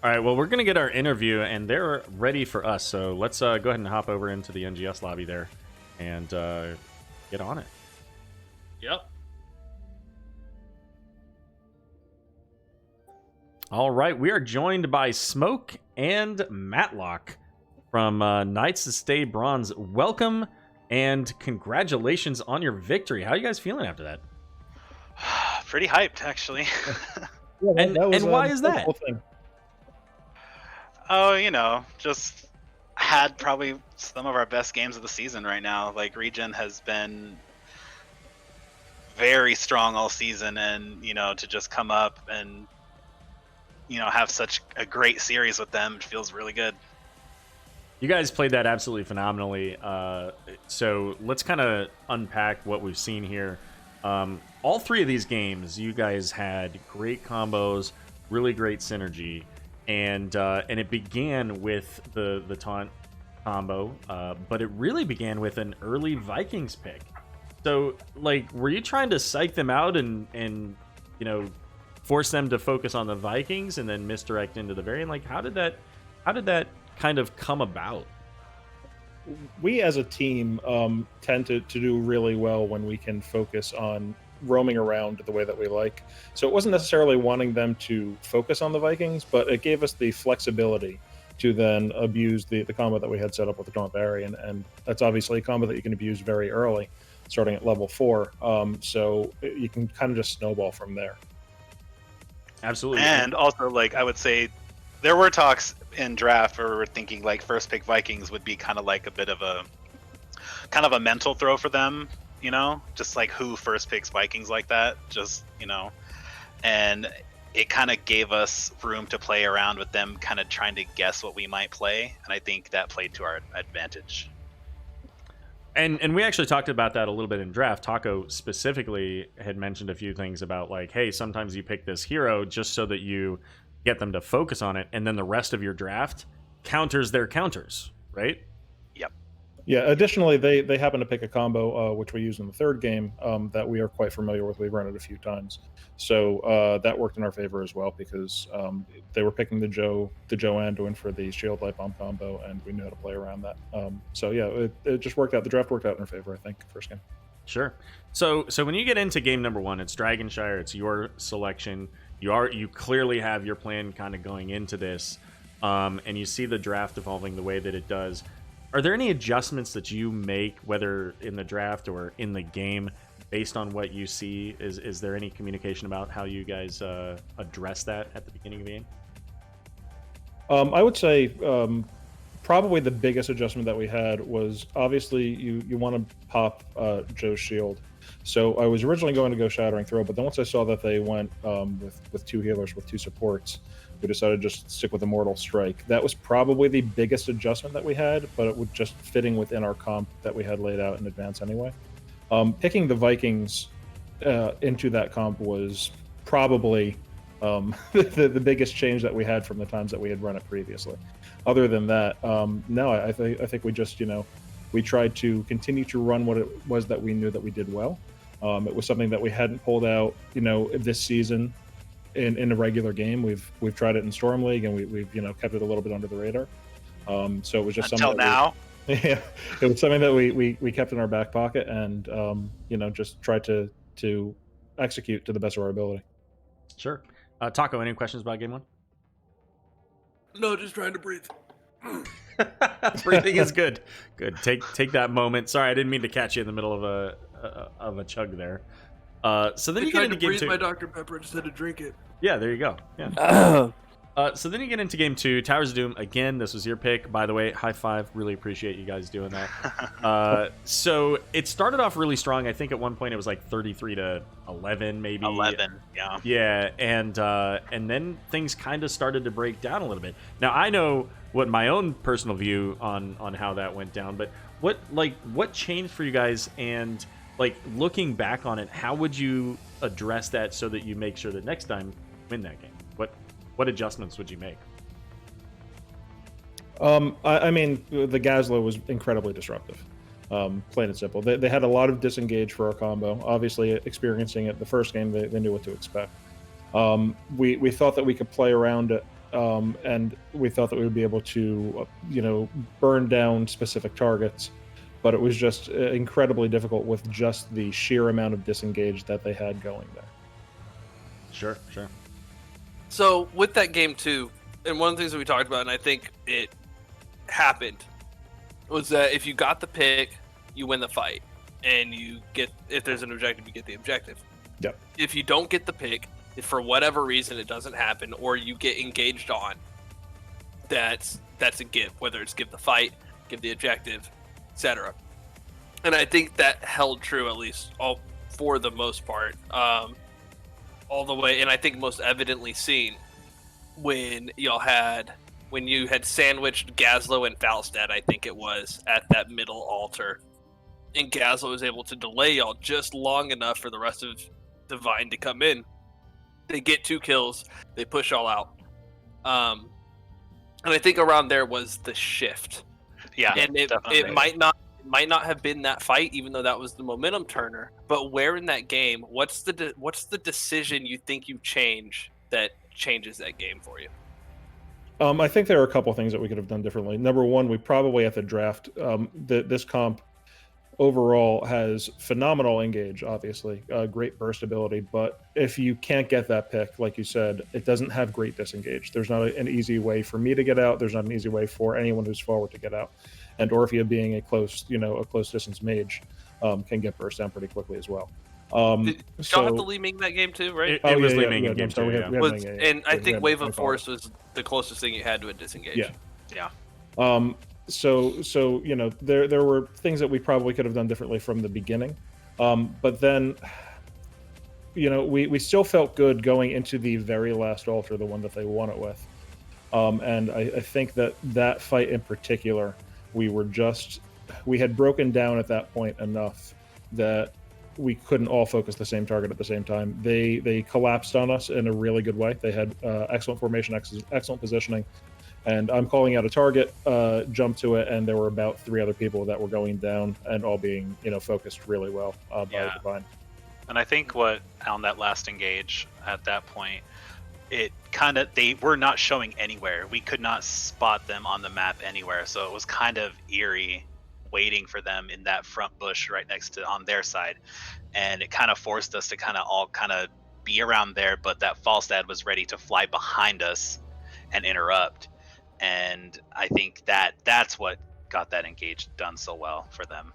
All right. Well, we're gonna get our interview, and they're ready for us. So let's go ahead and hop over into the NGS lobby there, and get on it. Yep. All right, we are joined by Smoke and Matlock from Knights of Stay Bronze. Welcome and congratulations on your victory. How are you guys feeling after that? Pretty hyped, actually. And why is that? Oh, you know, just had probably some of our best games of the season right now. Like, ReGen has been very strong all season, and, you know, to just come up and, you know, have such a great series with them, it feels really good. You guys played that absolutely phenomenally. So let's kind of unpack what we've seen here. All 3 of these games, you guys had great combos, really great synergy, and it began with the taunt combo, but it really began with an early Vikings pick. So, like, were you trying to psych them out and force them to focus on the Vikings and then misdirect into the variant? Like, how did that kind of come about? We as a team tend to do really well when we can focus on roaming around the way that we like. So it wasn't necessarily wanting them to focus on the Vikings, but it gave us the flexibility to then abuse the combo that we had set up with the Gaunt Variant, and that's obviously a combo that you can abuse very early, starting at level 4. So you can kind of just snowball from there. Absolutely. And also, like, I would say there were talks in draft where we were thinking like first pick Vikings would be kind of like a bit of a mental throw for them, just like who first picks Vikings like that, and it kind of gave us room to play around with them kind of trying to guess what we might play, and I think that played to our advantage. And we actually talked about that a little bit in draft. Taco specifically had mentioned a few things about like, hey, sometimes you pick this hero just so that you get them to focus on it, and then the rest of your draft counters their counters, right? Yep. Yeah, additionally, they happen to pick a combo, which we used in the third game, that we are quite familiar with. We've run it a few times. So that worked in our favor as well, because they were picking the Joe Anduin for the Shield Light Bomb combo, and we knew how to play around that. So yeah, it just worked out. The draft worked out in our favor, I think, first game. Sure. So when you get into game number 1, it's Dragonshire, it's your selection. You clearly have your plan kind of going into this, and you see the draft evolving the way that it does. Are there any adjustments that you make, whether in the draft or in the game, based on what you see? Is there any communication about how you guys address that at the beginning of the game? I would say probably the biggest adjustment that we had was obviously you want to pop Joe's shield. So I was originally going to go Shattering Throw, but then once I saw that they went with 2 healers, with 2 supports, we decided to just stick with Immortal Strike. That was probably the biggest adjustment that we had, but it was just fitting within our comp that we had laid out in advance anyway. Picking the Vikings into that comp was probably the biggest change that we had from the times that we had run it previously. Other than that, no, I think we just, we tried to continue to run what it was that we knew that we did well. It was something that we hadn't pulled out, this season in a regular game. We've tried it in Storm League, and we've kept it a little bit under the radar. So it was just until now. Yeah, it was something that we kept in our back pocket, and just tried to execute to the best of our ability. Sure. Taco, any questions about game 1? No, just trying to breathe. Breathing is good. Good. Take that moment. Sorry, I didn't mean to catch you in the middle of a chug there. So then you get into game 2. My Dr. Pepper, just had to drink it. Yeah, there you go. Yeah. So then you get into game 2, Towers of Doom. Again, this was your pick, by the way. High five. Really appreciate you guys doing that. So it started off really strong. I think at one point it was like 33-11, maybe. 11, yeah. Yeah, and then things kind of started to break down a little bit. Now I know what my own personal view on how that went down, but what changed for you guys? And like looking back on it, how would you address that so that you make sure that next time you win that game? What adjustments would you make? I mean, the Gazlo was incredibly disruptive, plain and simple. They had a lot of disengage for our combo. Obviously, experiencing it the first game, they knew what to expect. We thought that we could play around it, and we thought that we would be able to, burn down specific targets, but it was just incredibly difficult with just the sheer amount of disengage that they had going there. Sure. So with that game too, and one of the things that we talked about, and I think it happened, was that if you got the pick, you win the fight, and if there's an objective, you get the objective. Yep. If you don't get the pick, if for whatever reason it doesn't happen, or you get engaged on, that's a give. Whether it's give the fight, give the objective, etc. And I think that held true, at least for the most part. All the way, and I think most evidently seen when you had sandwiched Gazlo and Falstad, I think it was, at that middle altar, and Gazlo was able to delay y'all just long enough for the rest of Divine to come in. They get 2 kills, they push all out, and I think around there was the shift. Yeah, and it definitely. might not might not have been that fight, even though that was the momentum turner. But where in that game, what's the decision you think you change that changes that game for you? I think there are a couple things that we could have done differently. Number one, we probably at the draft, this comp overall has phenomenal engage, obviously, great burst ability. But if you can't get that pick, like you said, it doesn't have great disengage. There's not an easy way for me to get out. There's not an easy way for anyone who's forward to get out. And Orphea being a close distance mage, can get burst down pretty quickly as well. Did y'all have the Li Ming that game too, right? It was Li Ming in game 2, and I think Wave of Force was the closest thing you had to a disengage. Yeah. So there were things that we probably could have done differently from the beginning, but then we still felt good going into the very last altar, the one that they won it with, and I think that fight in particular, we had broken down at that point enough that we couldn't all focus the same target at the same time. They collapsed on us in a really good way. They had excellent formation, excellent positioning. And I'm calling out a target, jump to it, and there were about 3 other people that were going down and all being, focused really well by Divine. And I think what on that last engage at that point, they were not showing anywhere. We could not spot them on the map anywhere, so it was kind of eerie waiting for them in that front bush right next to on their side, and it kind of forced us to kind of all be around there. But that Falstad was ready to fly behind us and interrupt. And I think that's what got that engage done so well for them.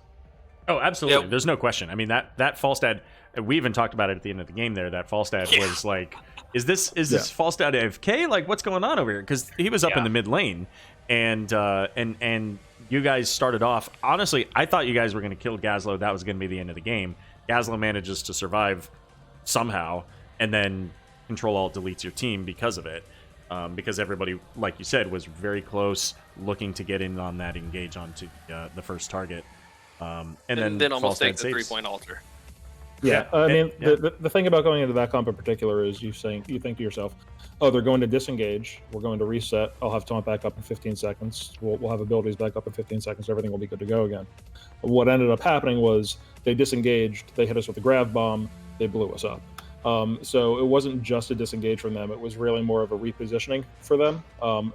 Oh, absolutely. Yep. There's no question. I mean, that Falstad, we even talked about it at the end of the game there, that Falstad was like, is this Falstad AFK? Like, what's going on over here? Because he was up in the mid lane, and you guys started off. Honestly, I thought you guys were going to kill Gazlo. That was going to be the end of the game. Gazlo manages to survive somehow, and then Control Alt deletes your team because of it. Because everybody, like you said, was very close, looking to get in on that engage onto the first target, and then almost take the saves. 3-point altar. I mean, the thing about going into that comp in particular is you think to yourself, oh, they're going to disengage, we're going to reset, I'll have taunt back up in 15 seconds, we'll have abilities back up in 15 seconds, everything will be good to go again. What ended up happening was they disengaged, they hit us with a grav bomb, they blew us up. So it wasn't just a disengage from them, it was really more of a repositioning for them,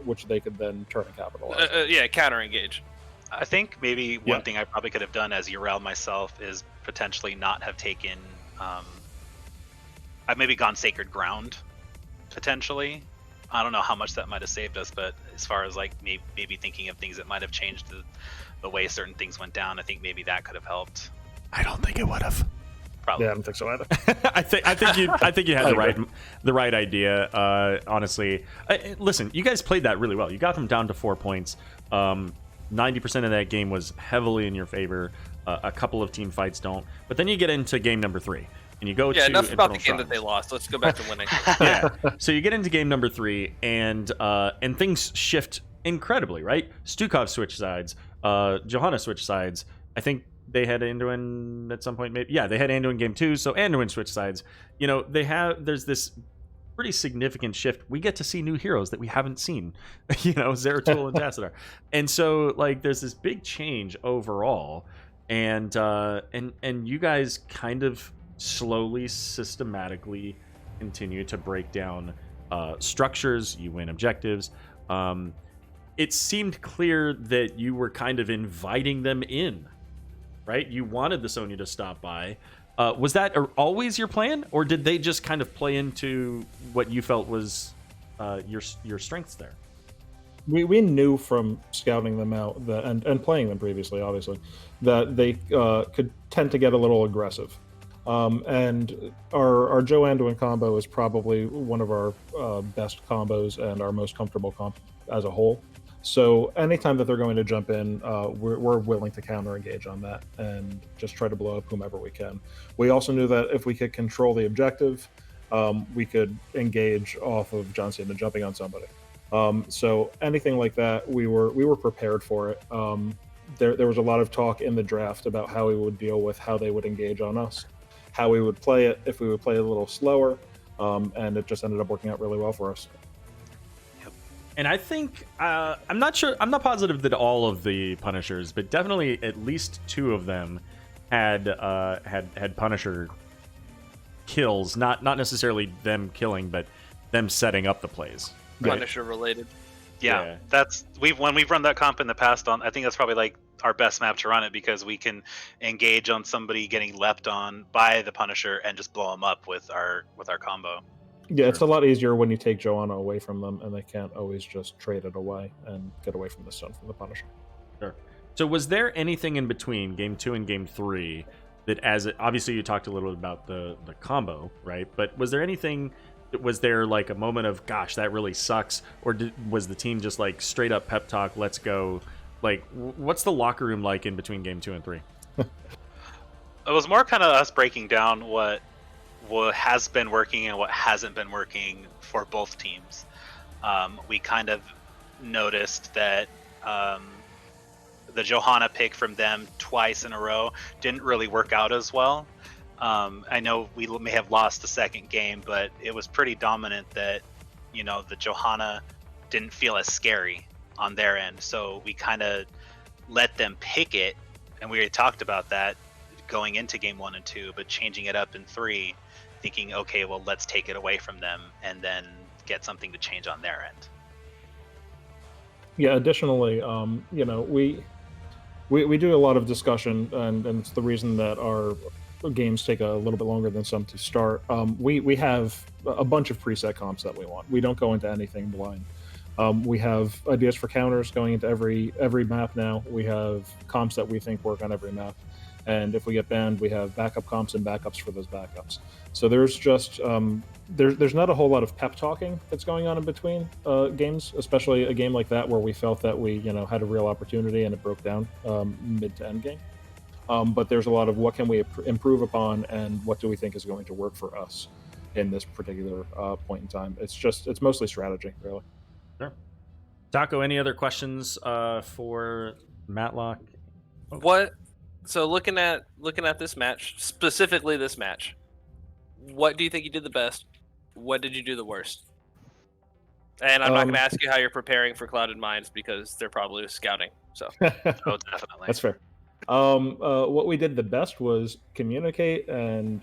which they could then turn and capitalize. Counter engage. I think maybe one thing I probably could have done as Yrel myself is potentially not have taken I've maybe gone Sacred Ground, potentially. I don't know how much that might have saved us, but as far as like maybe thinking of things that might have changed the way certain things went down, I think maybe that could have helped. I don't think it would have. Probably. Yeah, I don't think so either. I think you had the right idea. Honestly, listen, you guys played that really well. You got them down to 4 points. 90% of that game was heavily in your favor. A couple of team fights don't, but then you get into game number 3, and you go to enough about the Infernal game that they lost. Let's go back to winning. So you get into game number 3, and things shift incredibly, right? Stukov switched sides. Johanna switched sides. I think they had Anduin at some point. Maybe, they had Anduin game 2, so Anduin switched sides. There's this pretty significant shift. We get to see new heroes that we haven't seen, Zeratul and Tassadar. And so, like, there's this big change overall, and you guys kind of slowly, systematically continue to break down structures. You win objectives. It seemed clear that you were kind of inviting them in, right? You wanted the Sonya to stop by. Was that always your plan, or did they just kind of play into what you felt was your strengths there? We knew from scouting them out that, and playing them previously, obviously, that they could tend to get a little aggressive. And our Joe Anduin combo is probably one of our best combos and our most comfortable comp as a whole. So anytime that they're going to jump in, we're willing to counter engage on that and just try to blow up whomever we can. We also knew that if we could control the objective, we could engage off of John Cena jumping on somebody. So anything like that, we were prepared for it. There was a lot of talk in the draft about how we would deal with how they would engage on us, how we would play it, if we would play a little slower, and it just ended up working out really well for us. And I think I'm not sure. I'm not positive that all of the Punishers, but definitely at least 2 of them had Punisher kills. Not necessarily them killing, but them setting up the plays. Punisher related. Yeah, that's when we've run that comp in the past. I think that's probably like our best map to run it because we can engage on somebody getting leapt on by the Punisher and just blow them up with our combo. Yeah, it's a lot easier when you take Joanna away from them, and they can't always just trade it away and get away from the stun from the Punisher. Sure. So was there anything in between Game 2 and Game 3 that, obviously you talked a little bit about the combo, right? But was there anything? Was there like a moment of, gosh, that really sucks, or was the team just like straight up pep talk, let's go? Like, what's the locker room like in between Game 2 and 3? It was more kind of us breaking down what has been working and what hasn't been working for both teams. We kind of noticed that the Johanna pick from them twice in a row didn't really work out as well. I know we may have lost the second game, but it was pretty dominant that, the Johanna didn't feel as scary on their end. So we kind of let them pick it, and we already talked about that going into Game 1 and 2, but changing it up in 3, thinking, okay, well, let's take it away from them and then get something to change on their end. Yeah, additionally, we do a lot of discussion, and it's the reason that our games take a little bit longer than some to start. We have a bunch of preset comps that we want. We don't go into anything blind. We have ideas for counters going into every map now. We have comps that we think work on every map. And if we get banned, we have backup comps and backups for those backups. So there's just there's not a whole lot of pep talking that's going on in between games, especially a game like that where we felt that we had a real opportunity and it broke down mid to end game. But there's a lot of what can we improve upon and what do we think is going to work for us in this particular point in time. It's mostly strategy, really. Sure. Taco, any other questions for Matlock? So looking at this match, specifically this match, what do you think you did the best? What did you do the worst? And I'm not going to ask you how you're preparing for Clouded Minds because they're probably scouting. So, oh, definitely. That's fair. What we did the best was communicate and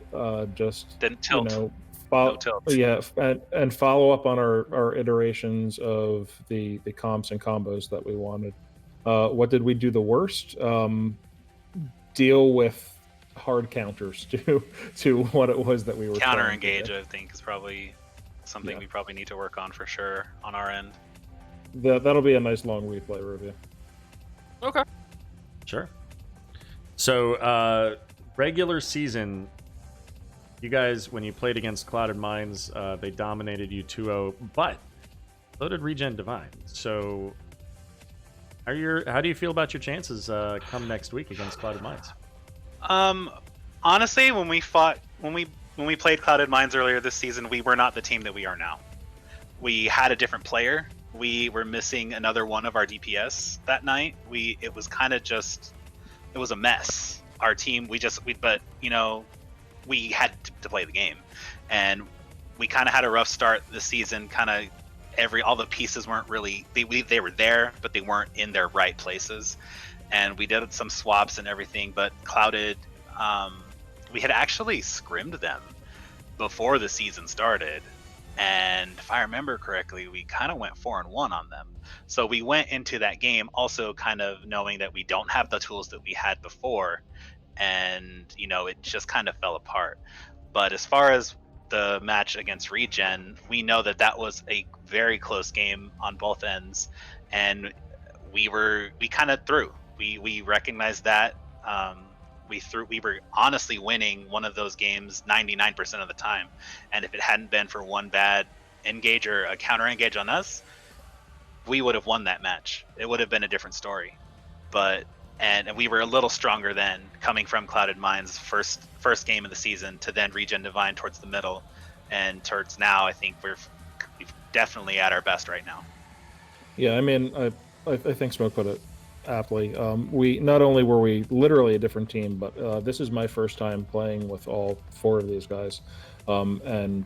just didn't tilt. Follow, no tilt. Yeah, and follow up on our iterations of the comps and combos that we wanted. What did we do the worst? Deal with hard counters to what it was that we were counter engage. I think is probably something we probably need to work on for sure on our end. That'll be a nice long replay review. Okay. Sure. So regular season, you guys, when you played against Clouded Minds, they dominated you 2-0, but so did ReGen Divine. So how do you feel about your chances come next week against Clouded Minds? Honestly, when we played Clouded Minds earlier this season, we were not the team that we are now. We had a different player. We were missing another one of our DPS that night. It was kind of just, it was a mess. Our team, we had to play the game, and we kind of had a rough start this season. All the pieces weren't really, they were there, but they weren't in their right places. And we did some swaps and everything, but Clouded, we had actually scrimmed them before the season started. And if I remember correctly, we kind of went 4-1 on them. So we went into that game also kind of knowing that we don't have the tools that we had before. And, it just kind of fell apart. But as far as the match against ReGen, we know that was a very close game on both ends. And we kind of threw. We recognized that. We were honestly winning one of those games 99% of the time, and if it hadn't been for one bad engage or a counter engage on us, we would have won that match. It would have been a different story. And we were a little stronger then, coming from Clouded Minds' first game of the season to then ReGen Divine towards the middle, and towards now, I think we're definitely at our best right now. Yeah, I mean, I think Smoke put it aptly. We not only were we literally a different team, but this is my first time playing with all 4 of these guys, and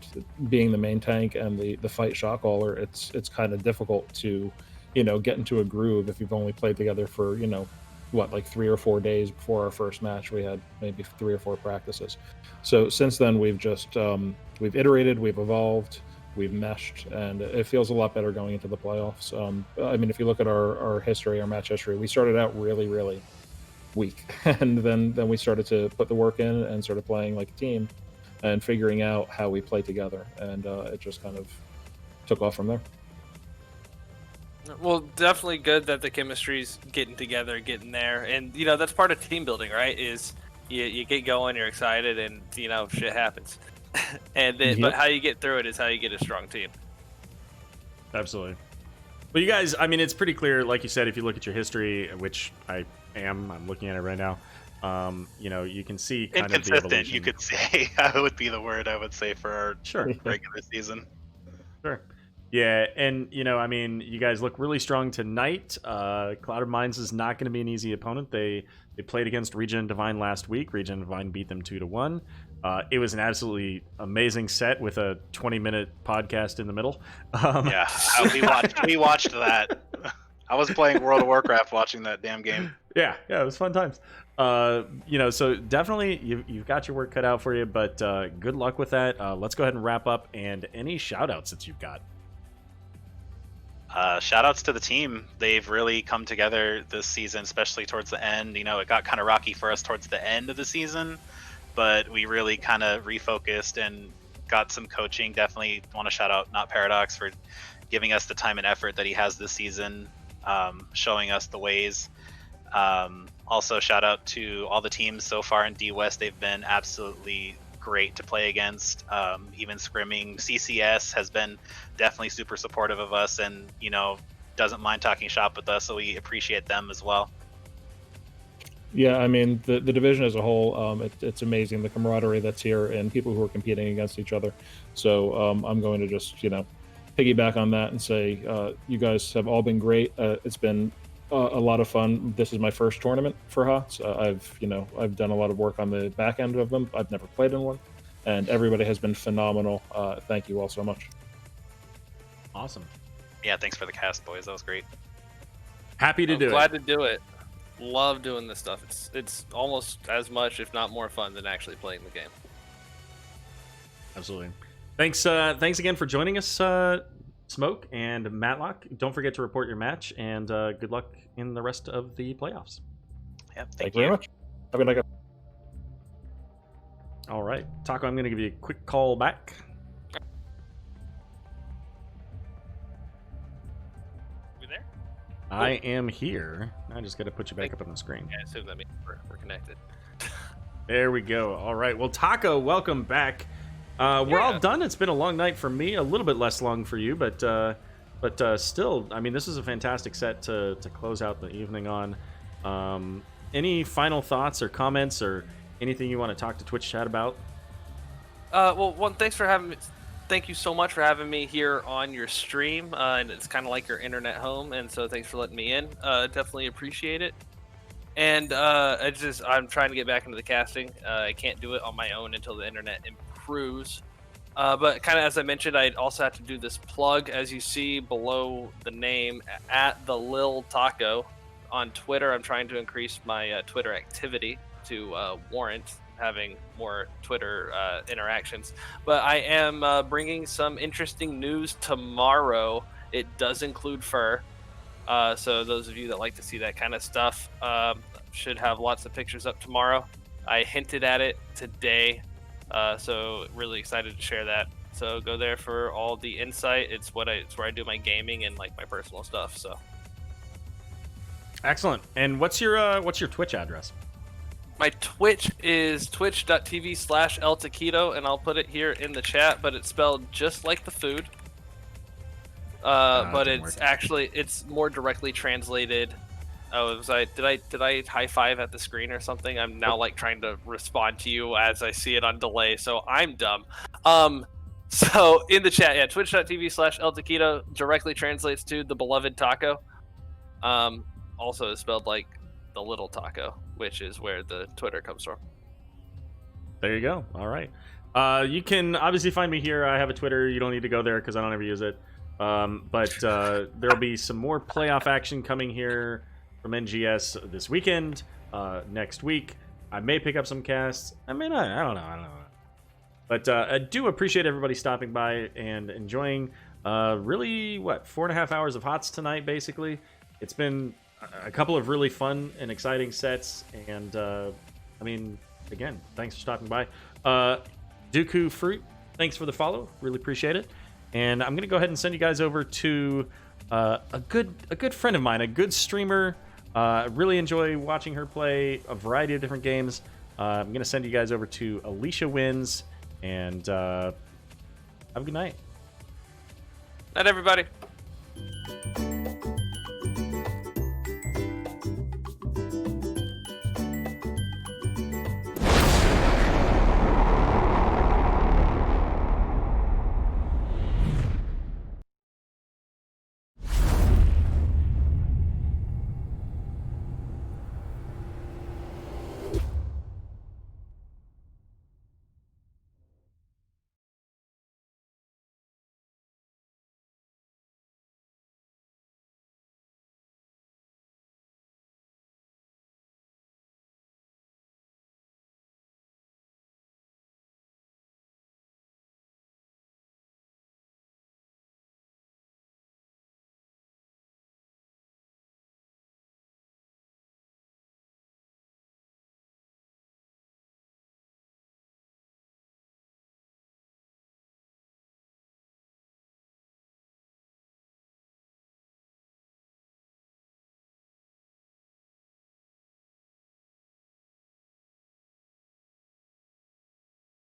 being the main tank and the fight shot caller, it's kind of difficult to, get into a groove if you've only played together for what, like 3 or 4 days before our first match. We had maybe 3 or 4 practices. So since then we've just we've iterated, we've evolved, we've meshed, and it feels a lot better going into the playoffs. I mean, if you look at our history, our match history, we started out really, really weak, and then we started to put the work in and started playing like a team, and figuring out how we play together, and it just kind of took off from there. Well, definitely good that the chemistry's getting together, getting there, and that's part of team building, right? Is you get going, you're excited, and shit happens, and then but how you get through it is how you get a strong team. Absolutely. Well, you guys, I mean, it's pretty clear, like you said, if you look at your history, which I'm looking at it right now. You can see kind of the inconsistent. evolution. You could say that would be the word I would say for our regular season. Sure. Yeah, and I mean, you guys look really strong tonight. Cloud of Mines is not going to be an easy opponent. They played against ReGen Divine last week. ReGen Divine beat them 2-1. It was an absolutely amazing set with a 20-minute podcast in the middle. Yeah, we watched that. I was playing World of Warcraft watching that damn game. Yeah, it was fun times. So definitely you've got your work cut out for you, but good luck with that. Let's go ahead and wrap up, and any shout outs that you've got. Shout outs to the team. They've really come together this season, especially towards the end. It got kind of rocky for us towards the end of the season, but we really kind of refocused and got some coaching. Definitely want to shout out Not Paradox for giving us the time and effort that he has this season, showing us the ways. Also, shout out to all the teams so far in D West. They've been absolutely great to play against. Even scrimming, CCS has been definitely super supportive of us, and doesn't mind talking shop with us, so we appreciate them as well. Yeah, I mean, the division as a whole, it's amazing, the camaraderie that's here and people who are competing against each other. So I'm going to just piggyback on that and say you guys have all been great. It's been a lot of fun. This is my first tournament for HOTS. I've done a lot of work on the back end of them. I've never played in one, and everybody has been phenomenal. Thank you all so much. Awesome. Yeah, thanks for the cast, boys. That was great. Happy to do it. Glad to do it. Love doing this stuff. It's almost as much, if not more fun than actually playing the game. Absolutely. Thanks again for joining us, Smoke and Matlock. Don't forget to report your match, and good luck in the rest of the playoffs. Yeah, thank you very much. Have a good night. All right, Taco, I'm going to give you a quick call back. You there? I am here. I just got to put you back up on the screen. Yeah, I assume that means we're connected. There we go. All right. Well, Taco, welcome back. We're all done. It's been a long night for me, a little bit less long for you, but still, I mean, this is a fantastic set to close out the evening on. Any final thoughts or comments or anything you want to talk to Twitch chat about? Well, thank you so much for having me here on your stream, and it's kind of like your internet home, and so thanks for letting me in. Definitely appreciate it. And I'm trying to get back into the casting. I can't do it on my own until the internet improves. But kind of as I mentioned, I also have to do this plug, as you see below the name, at the Lil Taco on Twitter. I'm trying to increase my Twitter activity to warrant having more Twitter interactions. But I am bringing some interesting news tomorrow. It does include fur. So those of you that like to see that kind of stuff should have lots of pictures up tomorrow. I hinted at it today, so really excited to share that. So go there for all the insight. It's where I do my gaming and like my personal stuff. So excellent. And what's your Twitch address? My Twitch is twitch.tv/eltaquito, and I'll put it here in the chat, but it's spelled just like the food. But it's more directly translated. Oh, did I high five at the screen or something? I'm now like trying to respond to you as I see it on delay, so I'm dumb. So in the chat, yeah, twitch.tv/eltaquito directly translates to the beloved taco. also is spelled like the little taco, which is where the Twitter comes from. There you go. All right. You can obviously find me here. I have a Twitter. You don't need to go there because I don't ever use it. But there'll be some more playoff action coming here from NGS this weekend. Next week, I may pick up some casts. I may not. I don't know. But I do appreciate everybody stopping by and enjoying really, 4.5 hours of HOTS tonight, basically. It's been a couple of really fun and exciting sets. And, I mean, again, thanks for stopping by. Dooku Fruit, thanks for the follow. Really appreciate it. And I'm going to go ahead and send you guys over to a good friend of mine, a good streamer. I really enjoy watching her play a variety of different games. I'm going to send you guys over to Alicia Wins. And have a good night. Night, everybody.